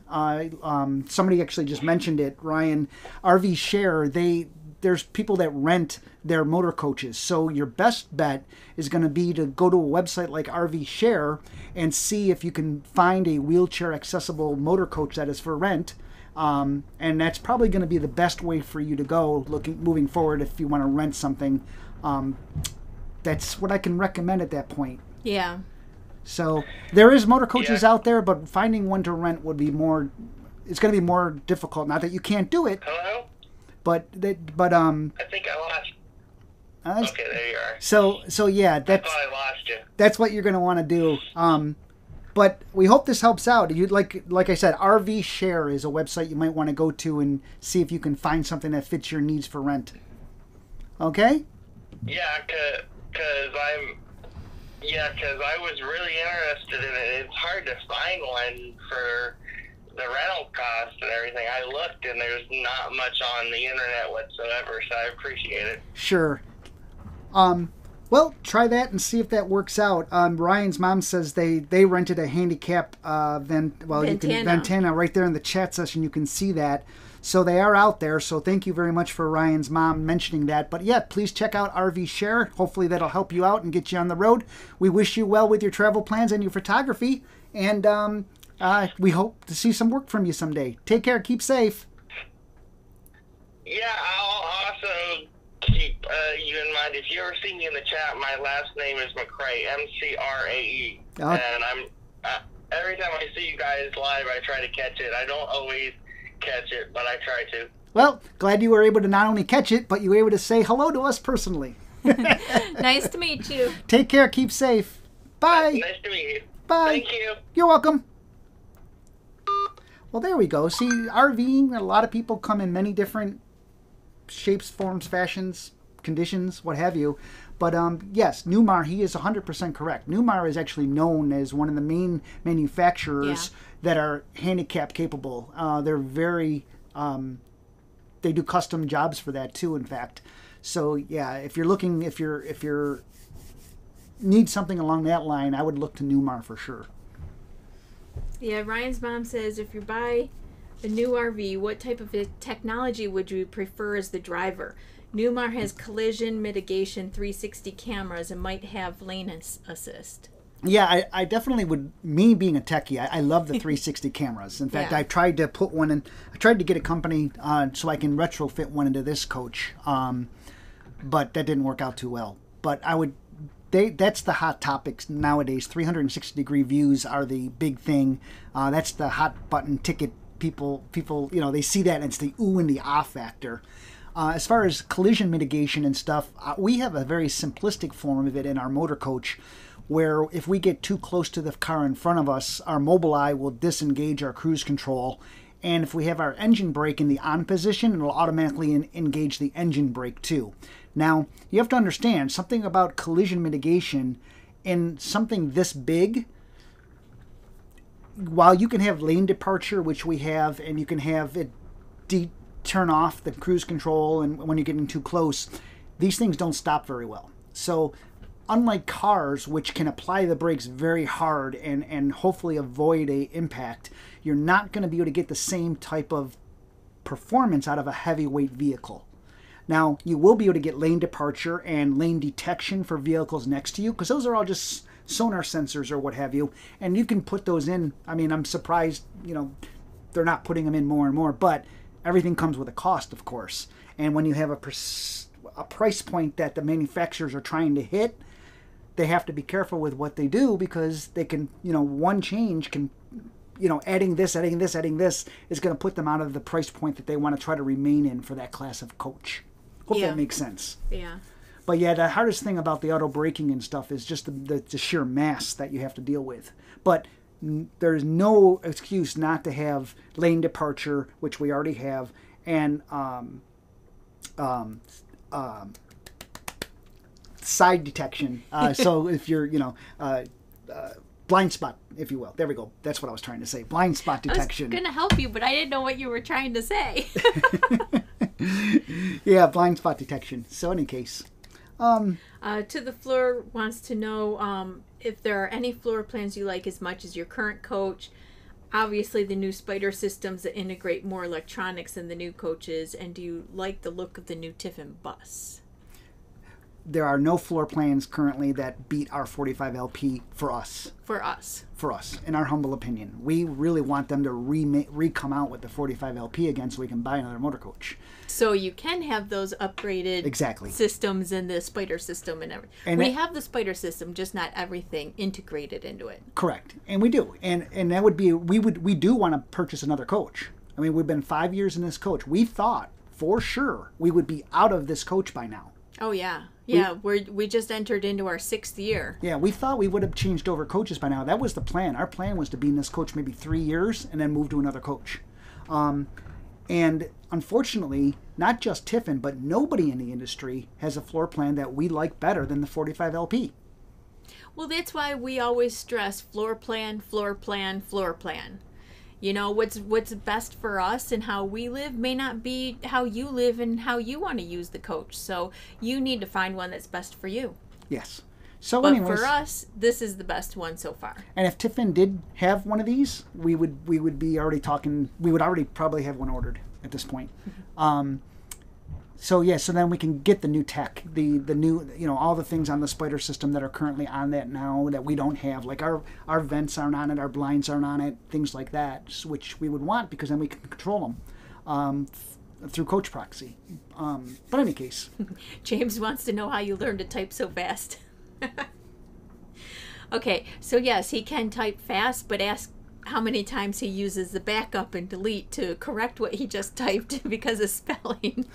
Somebody actually just mentioned it, Ryan. RV Share, there's people that rent their motor coaches. So your best bet is going to be to go to a website like RV Share and see if you can find a wheelchair accessible motor coach that is for rent. And that's probably going to be the best way for you to go moving forward if you want to rent something. That's what I can recommend at that point. Yeah. So there is motor coaches out there, but finding one to rent would be it's going to be more difficult. Not that you can't do it. Hello? But I think I lost. Okay, there you are. So yeah, I thought I lost you. That's what you're going to want to do. But we hope this helps out. You like I said, RV Share is a website you might want to go to and see if you can find something that fits your needs for rent. Okay? Yeah, because I was really interested in it. It's hard to find one for the rental cost and everything. I looked, and there's not much on the internet whatsoever, so I appreciate it. Sure. Well, try that and see if that works out. Ryan's mom says they rented a handicap Ventana right there in the chat session. You can see that. So they are out there. So thank you very much for Ryan's mom mentioning that. But yeah, please check out RV Share. Hopefully that'll help you out and get you on the road. We wish you well with your travel plans and your photography. And we hope to see some work from you someday. Take care. Keep safe. Yeah, I'll also keep you in mind. If you ever see me in the chat, my last name is McCrae, MCRAE. And I'm every time I see you guys live, I try to catch it. I don't always catch it, but I try to. Well, glad you were able to not only catch it, but you were able to say hello to us personally. Nice to meet you. Take care. Keep safe. Bye. Nice to meet you. Bye. Thank you. You're welcome. Well, there we go. See, RVing, a lot of people come in many different shapes, forms, fashions, conditions, what have you. But yes, Newmar, he is 100% correct. Newmar is actually known as one of the main manufacturers that are handicap capable. They're very, they do custom jobs for that too, in fact. So yeah, if you're need something along that line, I would look to Newmar for sure. Yeah, Ryan's mom says if you buy a new RV, what type of technology would you prefer as the driver? Newmar has collision mitigation 360 cameras and might have lane assist. Yeah, I definitely would. Me being a techie, I love the 360 cameras. In fact, I tried to put one in. I tried to get a company so I can retrofit one into this coach, but that didn't work out too well. But I would. That's the hot topics nowadays. 360-degree views are the big thing. That's the hot button ticket. People, they see that and it's the ooh and the ah factor. As far as collision mitigation and stuff, we have a very simplistic form of it in our motor coach, where if we get too close to the car in front of us, our Mobileye will disengage our cruise control. And if we have our engine brake in the on position, it'll automatically engage the engine brake too. Now, you have to understand something about collision mitigation in something this big. While you can have lane departure, which we have, and you can have it turn off the cruise control and when you're getting too close, these things don't stop very well. So unlike cars, which can apply the brakes very hard and hopefully avoid a impact, you're not going to be able to get the same type of performance out of a heavyweight vehicle. Now, you will be able to get lane departure and lane detection for vehicles next to you, because those are all just sonar sensors or what have you, and you can put those in. I mean, I'm surprised, they're not putting them in more and more, but everything comes with a cost, of course. And when you have a price point that the manufacturers are trying to hit, they have to be careful with what they do, because they can, one change can, adding this is going to put them out of the price point that they want to try to remain in for that class of coach. Hope that makes sense. Yeah. But yeah, the hardest thing about the auto braking and stuff is just the sheer mass that you have to deal with. But there's no excuse not to have lane departure, which we already have, and side detection. So if you're, blind spot, if you will. There we go. That's what I was trying to say. Blind spot detection. I was going to help you, but I didn't know what you were trying to say. Yeah, blind spot detection. So in any case. To the Floor wants to know if there are any floor plans you like as much as your current coach. Obviously, the new Spider systems that integrate more electronics than the new coaches. And do you like the look of the new Tiffin bus? There are no floor plans currently that beat our 45LP for us. For us. For us, in our humble opinion. We really want them to re-come out with the 45LP again so we can buy another motor coach. So you can have those upgraded systems in the Spider system and everything. And we have the Spider system, just not everything integrated into it. Correct. And we do. And that would be, we do want to purchase another coach. I mean, we've been 5 years in this coach. We thought, for sure, we would be out of this coach by now. Oh, yeah. Yeah, we just entered into our 6th year. Yeah, we thought we would have changed over coaches by now. That was the plan. Our plan was to be in this coach maybe 3 years and then move to another coach. And unfortunately, not just Tiffin, but nobody in the industry has a floor plan that we like better than the 45 LP. Well, that's why we always stress floor plan, floor plan, floor plan. You know, what's best for us and how we live may not be how you live and how you want to use the coach. So you need to find one that's best for you. Yes. So But anyways, for us, this is the best one so far. and if Tiffin did have one of these, we would be already talking. We would already probably have one ordered at this point. So then we can get the new tech, the new, all the things on the Spider system that are currently on that now that we don't have. Like our vents aren't on it, our blinds aren't on it, things like that, which we would want because then we can control them through Coach Proxy. But in any case, James wants to know how you learned to type so fast. Okay, so yes, he can type fast, but ask how many times he uses the backup and delete to correct what he just typed because of spelling.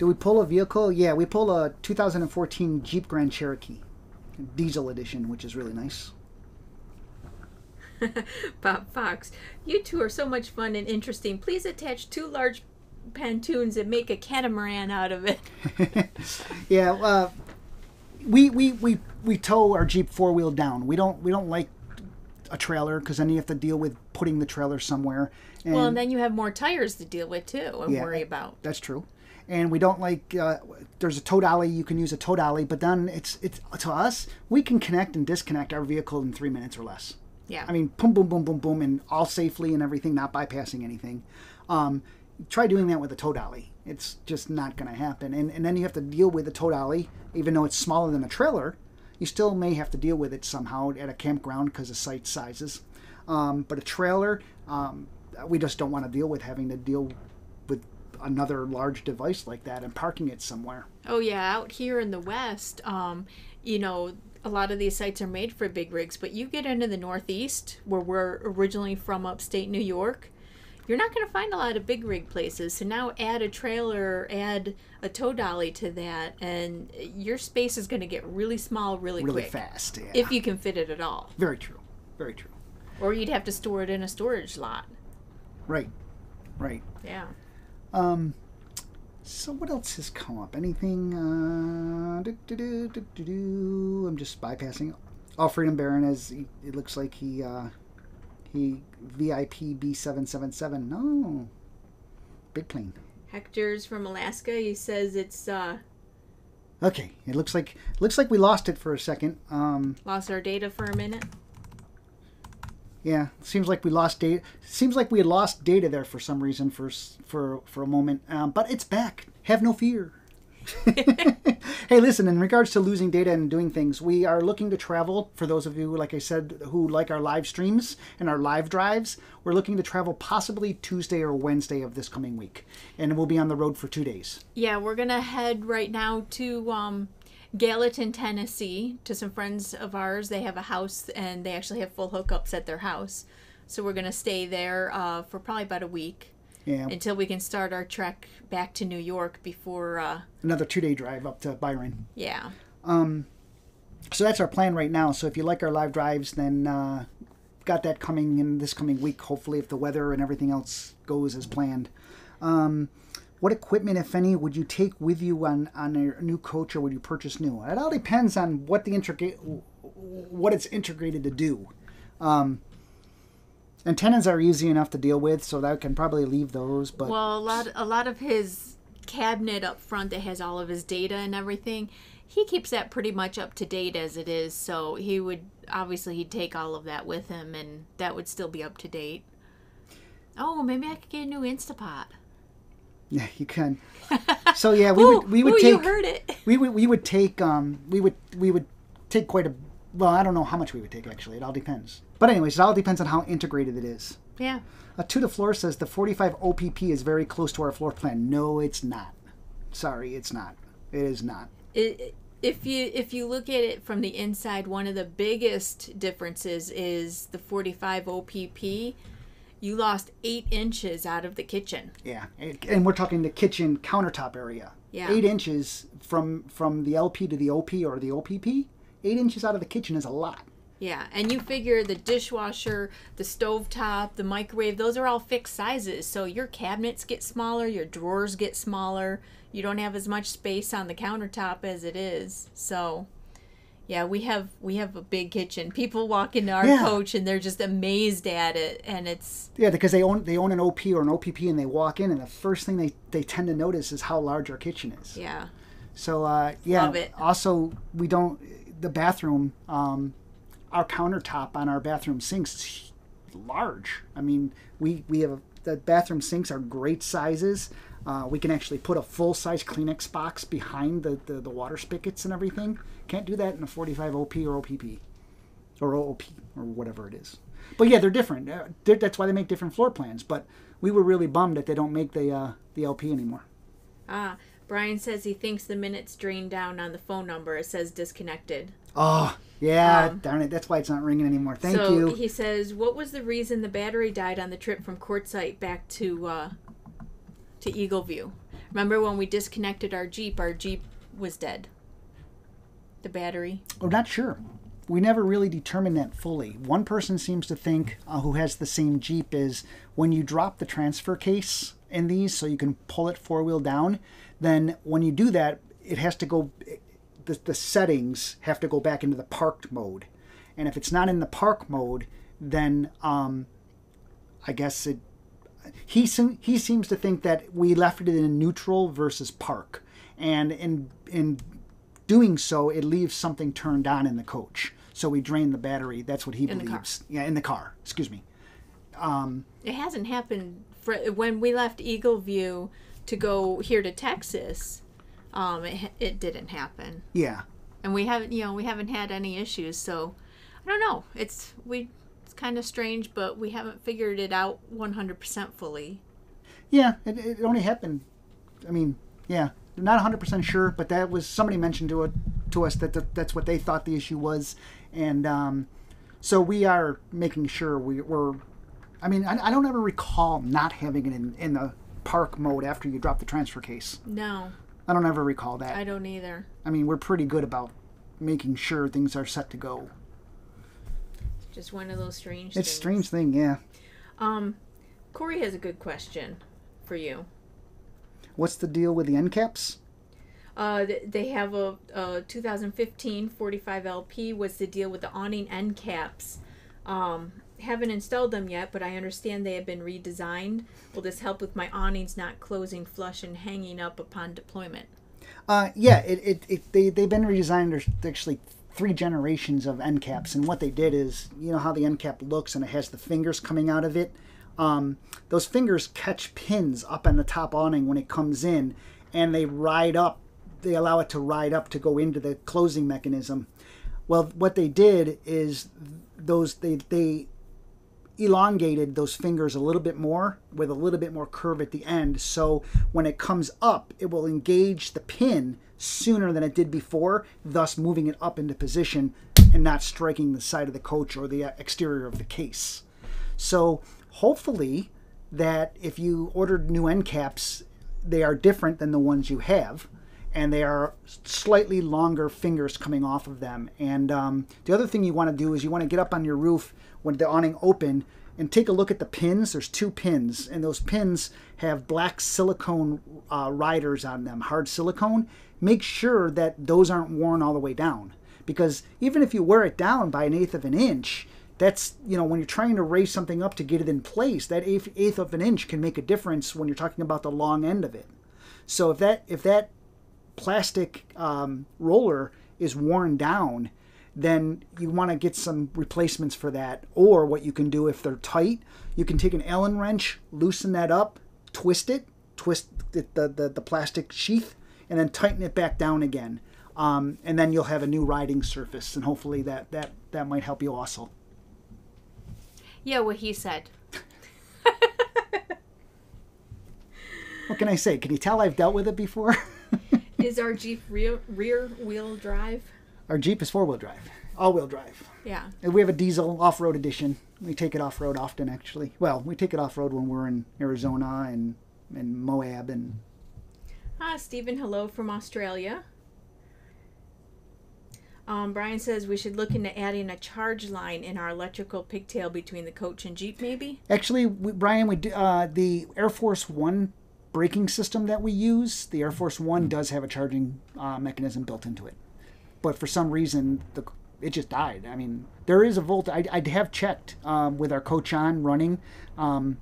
do we pull a vehicle? Yeah, we pull a 2014 Jeep Grand Cherokee diesel edition, which is really nice. Bob Fox, you two are so much fun and interesting. Please attach 2 large pontoons and make a catamaran out of it. Yeah, we tow our Jeep 4-wheel down. We don't like a trailer because then you have to deal with putting the trailer somewhere. And then you have more tires to deal with too and worry about. That's true. And we don't like. There's a tow dolly. You can use a tow dolly, but then it's to us. We can connect and disconnect our vehicle in 3 minutes or less. Yeah. I mean, boom, boom, boom, boom, boom, and all safely and everything, not bypassing anything. Try doing that with a tow dolly. It's just not going to happen. And then you have to deal with the tow dolly, even though it's smaller than a trailer. You still may have to deal with it somehow at a campground because of site sizes. But a trailer, we just don't want to deal with having to deal with another large device like that and parking it somewhere. Oh yeah, out here in the West, a lot of these sites are made for big rigs, but you get into the Northeast, where we're originally from upstate New York, you're not going to find a lot of big rig places. So now add a trailer, add a tow dolly to that, and your space is going to get really small really quick. Really fast, yeah. If you can fit it at all. Very true. Very true. Or you'd have to store it in a storage lot. Right. Yeah. So what else has come up? Anything? I'm just bypassing. Oh, Freedom Baron it looks like he VIP B777. No, big plane. Hector's from Alaska. He says it's Okay, it looks like we lost it for a second. lost our data for a minute. Yeah, seems like we lost data. Seems like we had lost data there for some reason for a moment. But it's back. Have no fear. Hey, listen, in regards to losing data and doing things, we are looking to travel. For those of you, like I said, who like our live streams and our live drives, we're looking to travel possibly Tuesday or Wednesday of this coming week. And we'll be on the road for 2 days. Yeah, we're going to head right now to Gallatin, Tennessee, to some friends of ours. They have a house, and they actually have full hookups at their house. So we're going to stay there for probably about a week. Yeah. Until we can start our trek back to New York before... Another 2-day drive up to Byron. Yeah. So that's our plan right now. So if you like our live drives, then got that coming in this coming week, hopefully, if the weather and everything else goes as planned. What equipment, if any, would you take with you on a new coach, or would you purchase new? It all depends on what it's integrated to do. Antennas are easy enough to deal with, so that can probably leave those. But well, a lot of his cabinet up front that has all of his data and everything, he keeps that pretty much up to date as it is. So he'd take all of that with him, and that would still be up to date. Oh, maybe I could get a new Instapot. Yeah, you can. So yeah, we would take. You heard it. We would take quite a. Well, I don't know how much we would take actually. It all depends. But anyways, it all depends on how integrated it is. Yeah. To the Floor says the 45 OPP is very close to our floor plan. No, it's not. Sorry, it's not. It is not. If you look at it from the inside, one of the biggest differences is the 45 OPP you lost 8 inches out of the kitchen. Yeah, and we're talking the kitchen countertop area. Yeah. 8 inches from the LP to the OP or the OPP. 8 inches out of the kitchen is a lot. Yeah, and you figure the dishwasher, the stovetop, the microwave, those are all fixed sizes. So your cabinets get smaller, your drawers get smaller. You don't have as much space on the countertop as it is. So, yeah, we have a big kitchen. People walk into our coach and they're just amazed at it, and it's because they own an OP or an OPP, and they walk in, and the first thing they tend to notice is how large our kitchen is. Yeah. So Love it. Also, the bathroom. Our countertop on our bathroom sinks is large. I mean, we have the bathroom sinks are great sizes. We can actually put a full-size Kleenex box behind the water spigots and everything. Can't do that in a 45 OP or OPP or OOP or whatever it is. But yeah, they're different. That's why they make different floor plans. But we were really bummed that they don't make the LP anymore. Brian says he thinks the minutes drained down on the phone number. It says disconnected. Oh, yeah, darn it. That's why it's not ringing anymore. Thank you. So he says, what was the reason the battery died on the trip from Quartzsite back to Eagle View? Remember when we disconnected our Jeep was dead. The battery. Oh, not sure. We never really determined that fully. One person seems to think, who has the same Jeep, is when you drop the transfer case in these so you can pull it 4-wheel down, then when you do that, it has to go... The settings have to go back into the parked mode, and if it's not in the park mode, then I guess he seems to think that we left it in neutral versus park, and in doing so, it leaves something turned on in the coach. So we drain the battery. That's what he believes. Yeah, in the car. Excuse me. It hasn't happened when we left Eagle View to go here to Texas. It didn't happen. Yeah. And we haven't had any issues, so I don't know. It's kind of strange, but we haven't figured it out 100% fully. Yeah, it only happened. I mean, yeah, not 100% sure, but that was somebody mentioned to us that that's what they thought the issue was, and so we are making sure we're. I mean, I don't ever recall not having it in the park mode after you drop the transfer case. No. I don't ever recall that. I don't either. I mean, we're pretty good about making sure things are set to go. It's just one of those strange things. It's a strange thing, yeah. Corey has a good question for you. What's the deal with the end caps? They have a 2015 45 LP. What's the deal with the awning end caps? Haven't installed them yet, but I understand they have been redesigned. Will this help with my awnings not closing flush and hanging up upon deployment? Yeah, they've been redesigned. There's actually 3 generations of end caps, and what they did is, you know how the end cap looks and it has the fingers coming out of it? Those fingers catch pins up on the top awning when it comes in, and they allow it to ride up to go into the closing mechanism. Well, what they did is they elongated those fingers a little bit more with a little bit more curve at the end, so when it comes up it will engage the pin sooner than it did before, thus moving it up into position and not striking the side of the coach or the exterior of the case. So hopefully that if you ordered new end caps, they are different than the ones you have, and they are slightly longer fingers coming off of them. And the other thing you want to do is you want to get up on your roof when the awning open and take a look at the pins. There's 2 pins, and those pins have black silicone riders on them, hard silicone. Make sure that those aren't worn all the way down, because even if you wear it down by 1/8 of an inch, that's, when you're trying to raise something up to get it in place, that eighth of an inch can make a difference when you're talking about the long end of it. So if that plastic roller is worn down, then you want to get some replacements for that. Or what you can do, if they're tight, you can take an Allen wrench, loosen that up, twist the plastic sheath, and then tighten it back down again. And then you'll have a new riding surface, and hopefully that might help you also. Yeah, what he said. What can I say? Can you tell I've dealt with it before? Is our Jeep rear wheel drive? Our Jeep is 4-wheel drive. All-wheel drive. Yeah. And we have a diesel off-road edition. We take it off-road often, actually. Well, we take it off-road when we're in Arizona and Moab. And Stephen, hello from Australia. Brian says we should look into adding a charge line in our electrical pigtail between the coach and Jeep, maybe? Actually, Brian, we do, the Air Force One braking system that we use, the Air Force One does have a charging mechanism built into it. But for some reason, it just died. I mean, there is a volt. I have checked with our coach on running and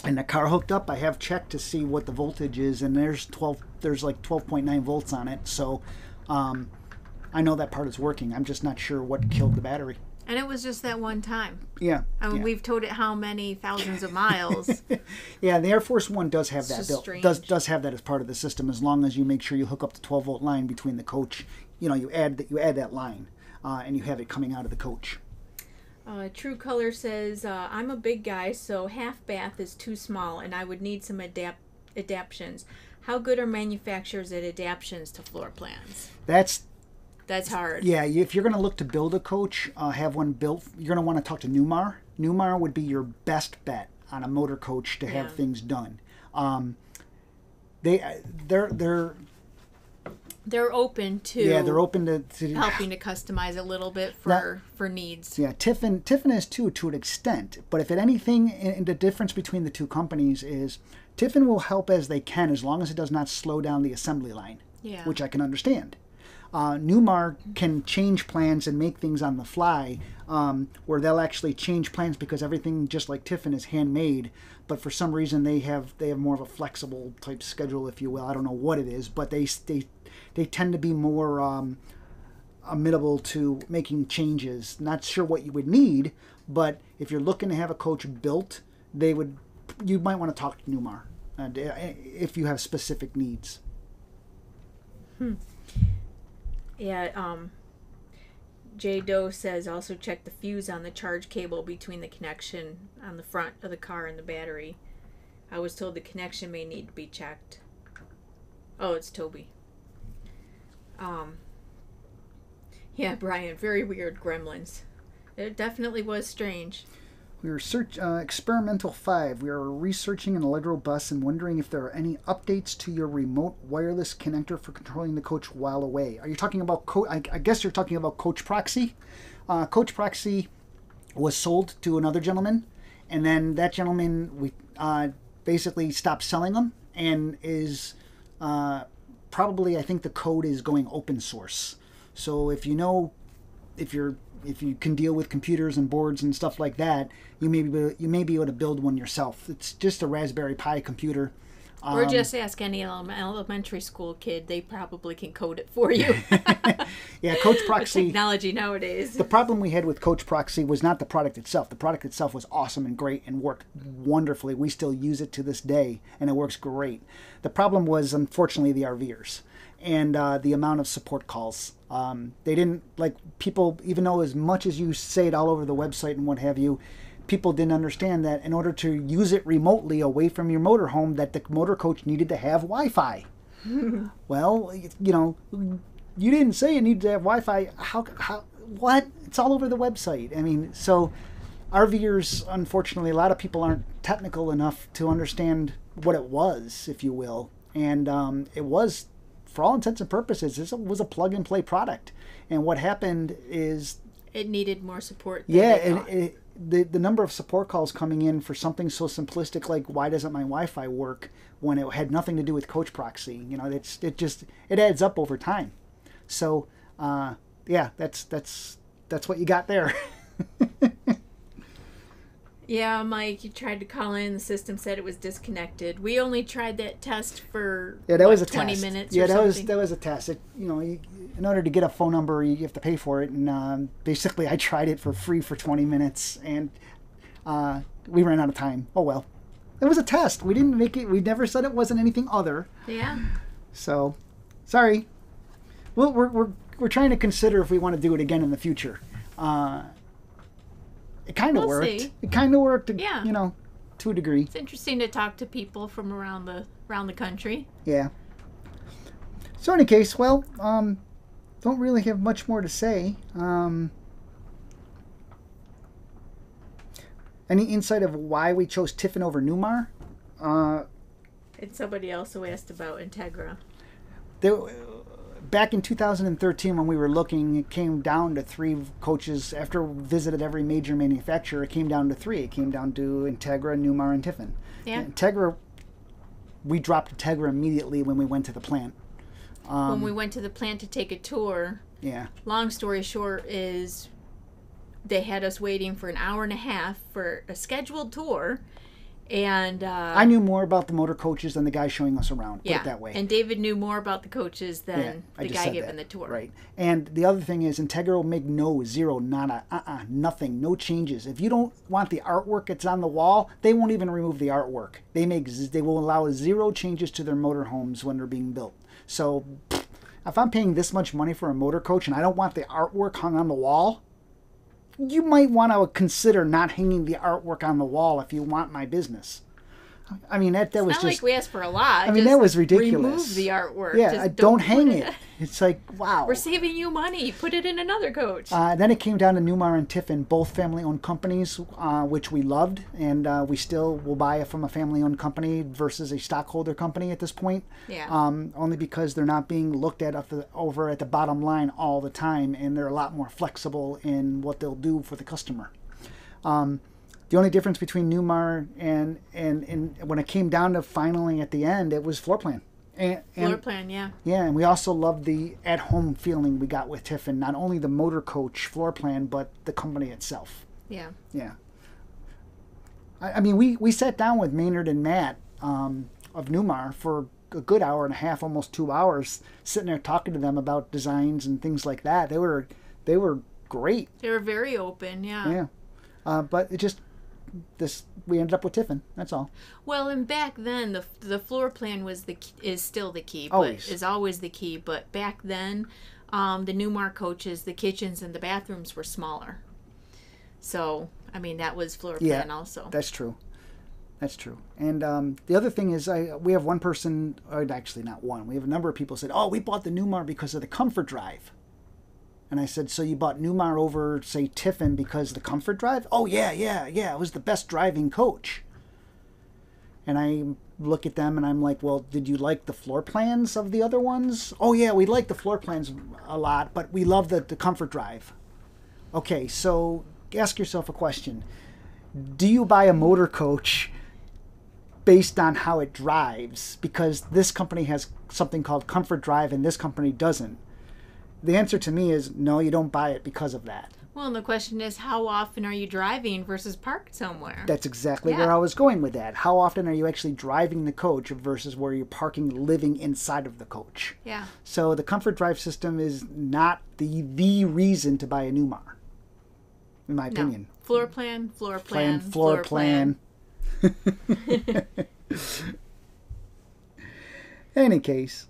the car hooked up. I have checked to see what the voltage is, and there's like 12.9 volts on it. So I know that part is working. I'm just not sure what killed the battery. And it was just that one time. Yeah. I mean, yeah. we've towed it how many thousands of miles. Yeah, the Air Force One does have that built. Strange. Does have that as part of the system, as long as you make sure you hook up the 12-volt line between the coach. You add that line, and you have it coming out of the coach. True Color says, I'm a big guy, so half bath is too small, and I would need some adaptions. How good are manufacturers at adaptions to floor plans? That's hard. Yeah, if you're going to look to build a coach, have one built, you're going to want to talk to Newmar. Newmar would be your best bet on a motor coach to have things done. They're open to they're open to helping to customize a little bit for needs. Yeah, Tiffin is too, to an extent. But if anything, the difference between the two companies is Tiffin will help as they can, as long as it does not slow down the assembly line, which I can understand. Newmar can change plans and make things on the fly, where they'll actually change plans because everything, just like Tiffin, is handmade. But for some reason, they have more of a flexible type schedule, if you will. I don't know what it is, but they tend to be more amenable to making changes. Not sure what you would need, but if you're looking to have a coach built, you might want to talk to Newmar if you have specific needs. Yeah, J. Doe says also check the fuse on the charge cable between the connection on the front of the car and the battery. I was told the connection may need to be checked. Oh, it's Toby. Yeah, Brian, very weird gremlins. It definitely was strange. We were Experimental 5. We are researching an Allegro bus and wondering if there are any updates to your remote wireless connector for controlling the coach while away. Are you talking about I guess you're talking about Coach Proxy. Coach Proxy was sold to another gentleman, and then that gentleman basically stopped selling them and is probably, I think the code is going open source. So if you can deal with computers and boards and stuff like that, you may be able to build one yourself. It's just a Raspberry Pi computer. Or just ask any elementary school kid. They probably can code it for you. Yeah, Coach Proxy. Technology nowadays. The problem we had with Coach Proxy was not the product itself. The product itself was awesome and great and worked wonderfully. We still use it to this day, and it works great. The problem was, unfortunately, the RVers and the amount of support calls. They didn't, like, people, even though as much as you say it all over the website and what have you, people didn't understand that in order to use it remotely away from your motorhome, that the motor coach needed to have Wi-Fi. Well, you didn't say it needed to have Wi-Fi. How, what? It's all over the website. I mean, so RVers, unfortunately, a lot of people aren't technical enough to understand what it was, if you will. And it was, for all intents and purposes, this was a plug-and-play product. And what happened is... it needed more support than they thought. The number of support calls coming in for something so simplistic like, why doesn't my Wi-Fi work, when it had nothing to do with Coach Proxy. It adds up over time. So yeah, that's what you got there. Yeah, Mike, you tried to call in. The system said it was disconnected. We only tried that test for was a 20 test. minutes. Yeah, or something. that was a test. In order to get a phone number, you have to pay for it. And basically, I tried it for free for 20 minutes, and we ran out of time. Oh well, it was a test. We didn't make it. We never said it wasn't anything other. Yeah. So, sorry. Well, we're trying to consider if we want to do it again in the future. It kind of worked. See. It kind of worked, Yeah. To a degree. It's interesting to talk to people from around the country. Yeah. So in any case, well, don't really have much more to say. Any insight of why we chose Tiffin over Newmar? And somebody else who asked about Integra. Back in 2013, when we were looking, it came down to 3 coaches. After we visited every major manufacturer, it came down to 3. It came down to Integra, Newmar, and Tiffin. Yeah. Integra, we dropped Integra immediately when we went to the plant. When we went to the plant to take a tour, Yeah. long story short is they had us waiting for an hour and a half for a scheduled tour. And I knew more about the motor coaches than the guy showing us around. Put it that way. And David knew more about the coaches than the guy giving the tour. Right. And the other thing is, Integra will make no, zero, nada, nothing, no changes. If you don't want the artwork that's on the wall, they won't even remove the artwork. They will allow 0 changes to their motorhomes when they're being built. So, if I'm paying this much money for a motor coach and I don't want the artwork hung on the wall, you might want to consider not hanging the artwork on the wall if you want my business. I mean, that was not just... like we asked for a lot. I mean, that was ridiculous. Remove the artwork. Yeah, Just don't hang it. It's like, wow. We're saving you money. Put it in another coach. Then it came down to Newmar and Tiffin, both family-owned companies, which we loved, and we still will buy it from a family-owned company versus a stockholder company at this point. Yeah. Only because they're not being looked at over at the bottom line all the time, and they're a lot more flexible in what they'll do for the customer. The only difference between Newmar and when it came down to finaling at the end, it was floor plan. Floor plan, yeah. Yeah, and we also loved the at-home feeling we got with Tiffin. Not only the motor coach floor plan, but the company itself. Yeah. Yeah. I mean, we sat down with Maynard and Matt of Newmar for a good hour and a half, almost 2 hours, sitting there talking to them about designs and things like that. They were great. They were very open, yeah. Yeah. But it just... we ended up with Tiffin. That's all. Well, and back then the floor plan is still the key, Always. but is always the key. But back then, the Newmar coaches, the kitchens and the bathrooms were smaller. So I mean that was floor plan also. That's true. That's true. And the other thing is, we have one person, or actually not one. We have a number of people said, "Oh, we bought the Newmar because of the comfort drive." And I said, so you bought Newmar over, say, Tiffin because of the comfort drive? Oh, yeah. It was the best driving coach. And I look at them and I'm like, well, did you like the floor plans of the other ones? Oh, yeah, we like the floor plans a lot, but we love the comfort drive. Okay, so ask yourself a question. Do you buy a motor coach based on how it drives? Because this company has something called comfort drive and this company doesn't. The answer to me is no, you don't buy it because of that. Well, and the question is, how often are you driving versus parked somewhere? That's exactly where I was going with that. How often are you actually driving the coach versus where you're parking, living inside of the coach? Yeah. So the comfort drive system is not the reason to buy a Newmar, in my opinion. Floor plan. Floor plan. Any case,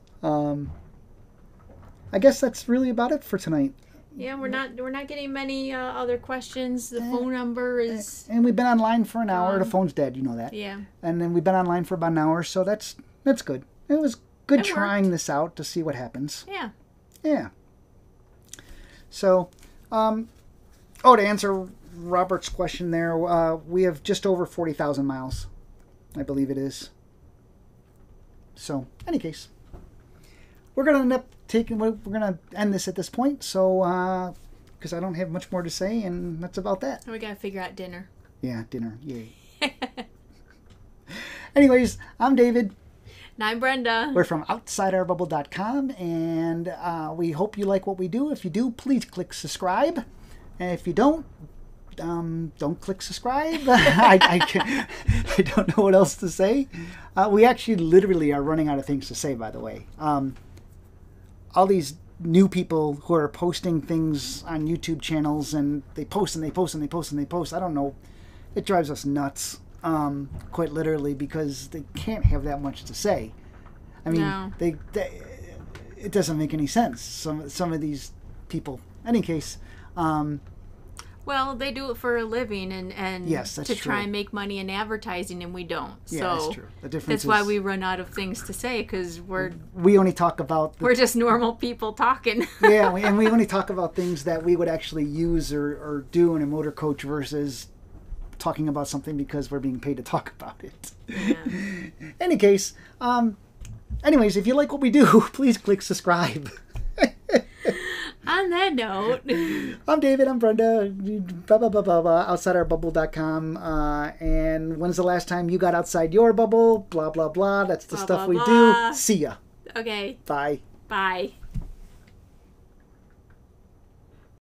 I guess that's really about it for tonight. Yeah, we're not getting many other questions. The phone number is... And we've been online for an hour. The phone's dead, you know that. Yeah. And then we've been online for about an hour, so that's good. It was good trying this out to see what happens. Yeah. Yeah. So, to answer Robert's question there, we have just over 40,000 miles, I believe it is. So, any case, we're going to end up we're going to end this at this point, so because I don't have much more to say, and that's about that. We got to figure out dinner. Yeah, dinner. Yay. Anyways, I'm David. And I'm Brenda. We're from OutsideOurBubble.com, and we hope you like what we do. If you do, please click subscribe. And if you don't click subscribe. I don't know what else to say. We actually literally are running out of things to say, by the way. All these new people who are posting things on YouTube channels, and they post and they post and they post and they post. I don't know. It drives us nuts, quite literally, because they can't have that much to say. I mean, no. It doesn't make any sense. Some of these people. In any case. Well, they do it for a living and yes, that's to try true. and make money in advertising, and we don't. Yeah, so that's true. The difference that's why is we run out of things to say, because we only talk about we're just normal people talking. Yeah, and we only talk about things that we would actually use or do in a motor coach versus talking about something because we're being paid to talk about it. Yeah. Any case, anyways, if you like what we do, please click subscribe. On that note, I'm David. I'm Brenda. Blah, blah, blah, blah, blah. OutsideOurBubble.com. And when's the last time you got outside your bubble? Blah, blah, blah. That's the Blah, stuff blah, we blah. do. See ya. okay, Bye. bye.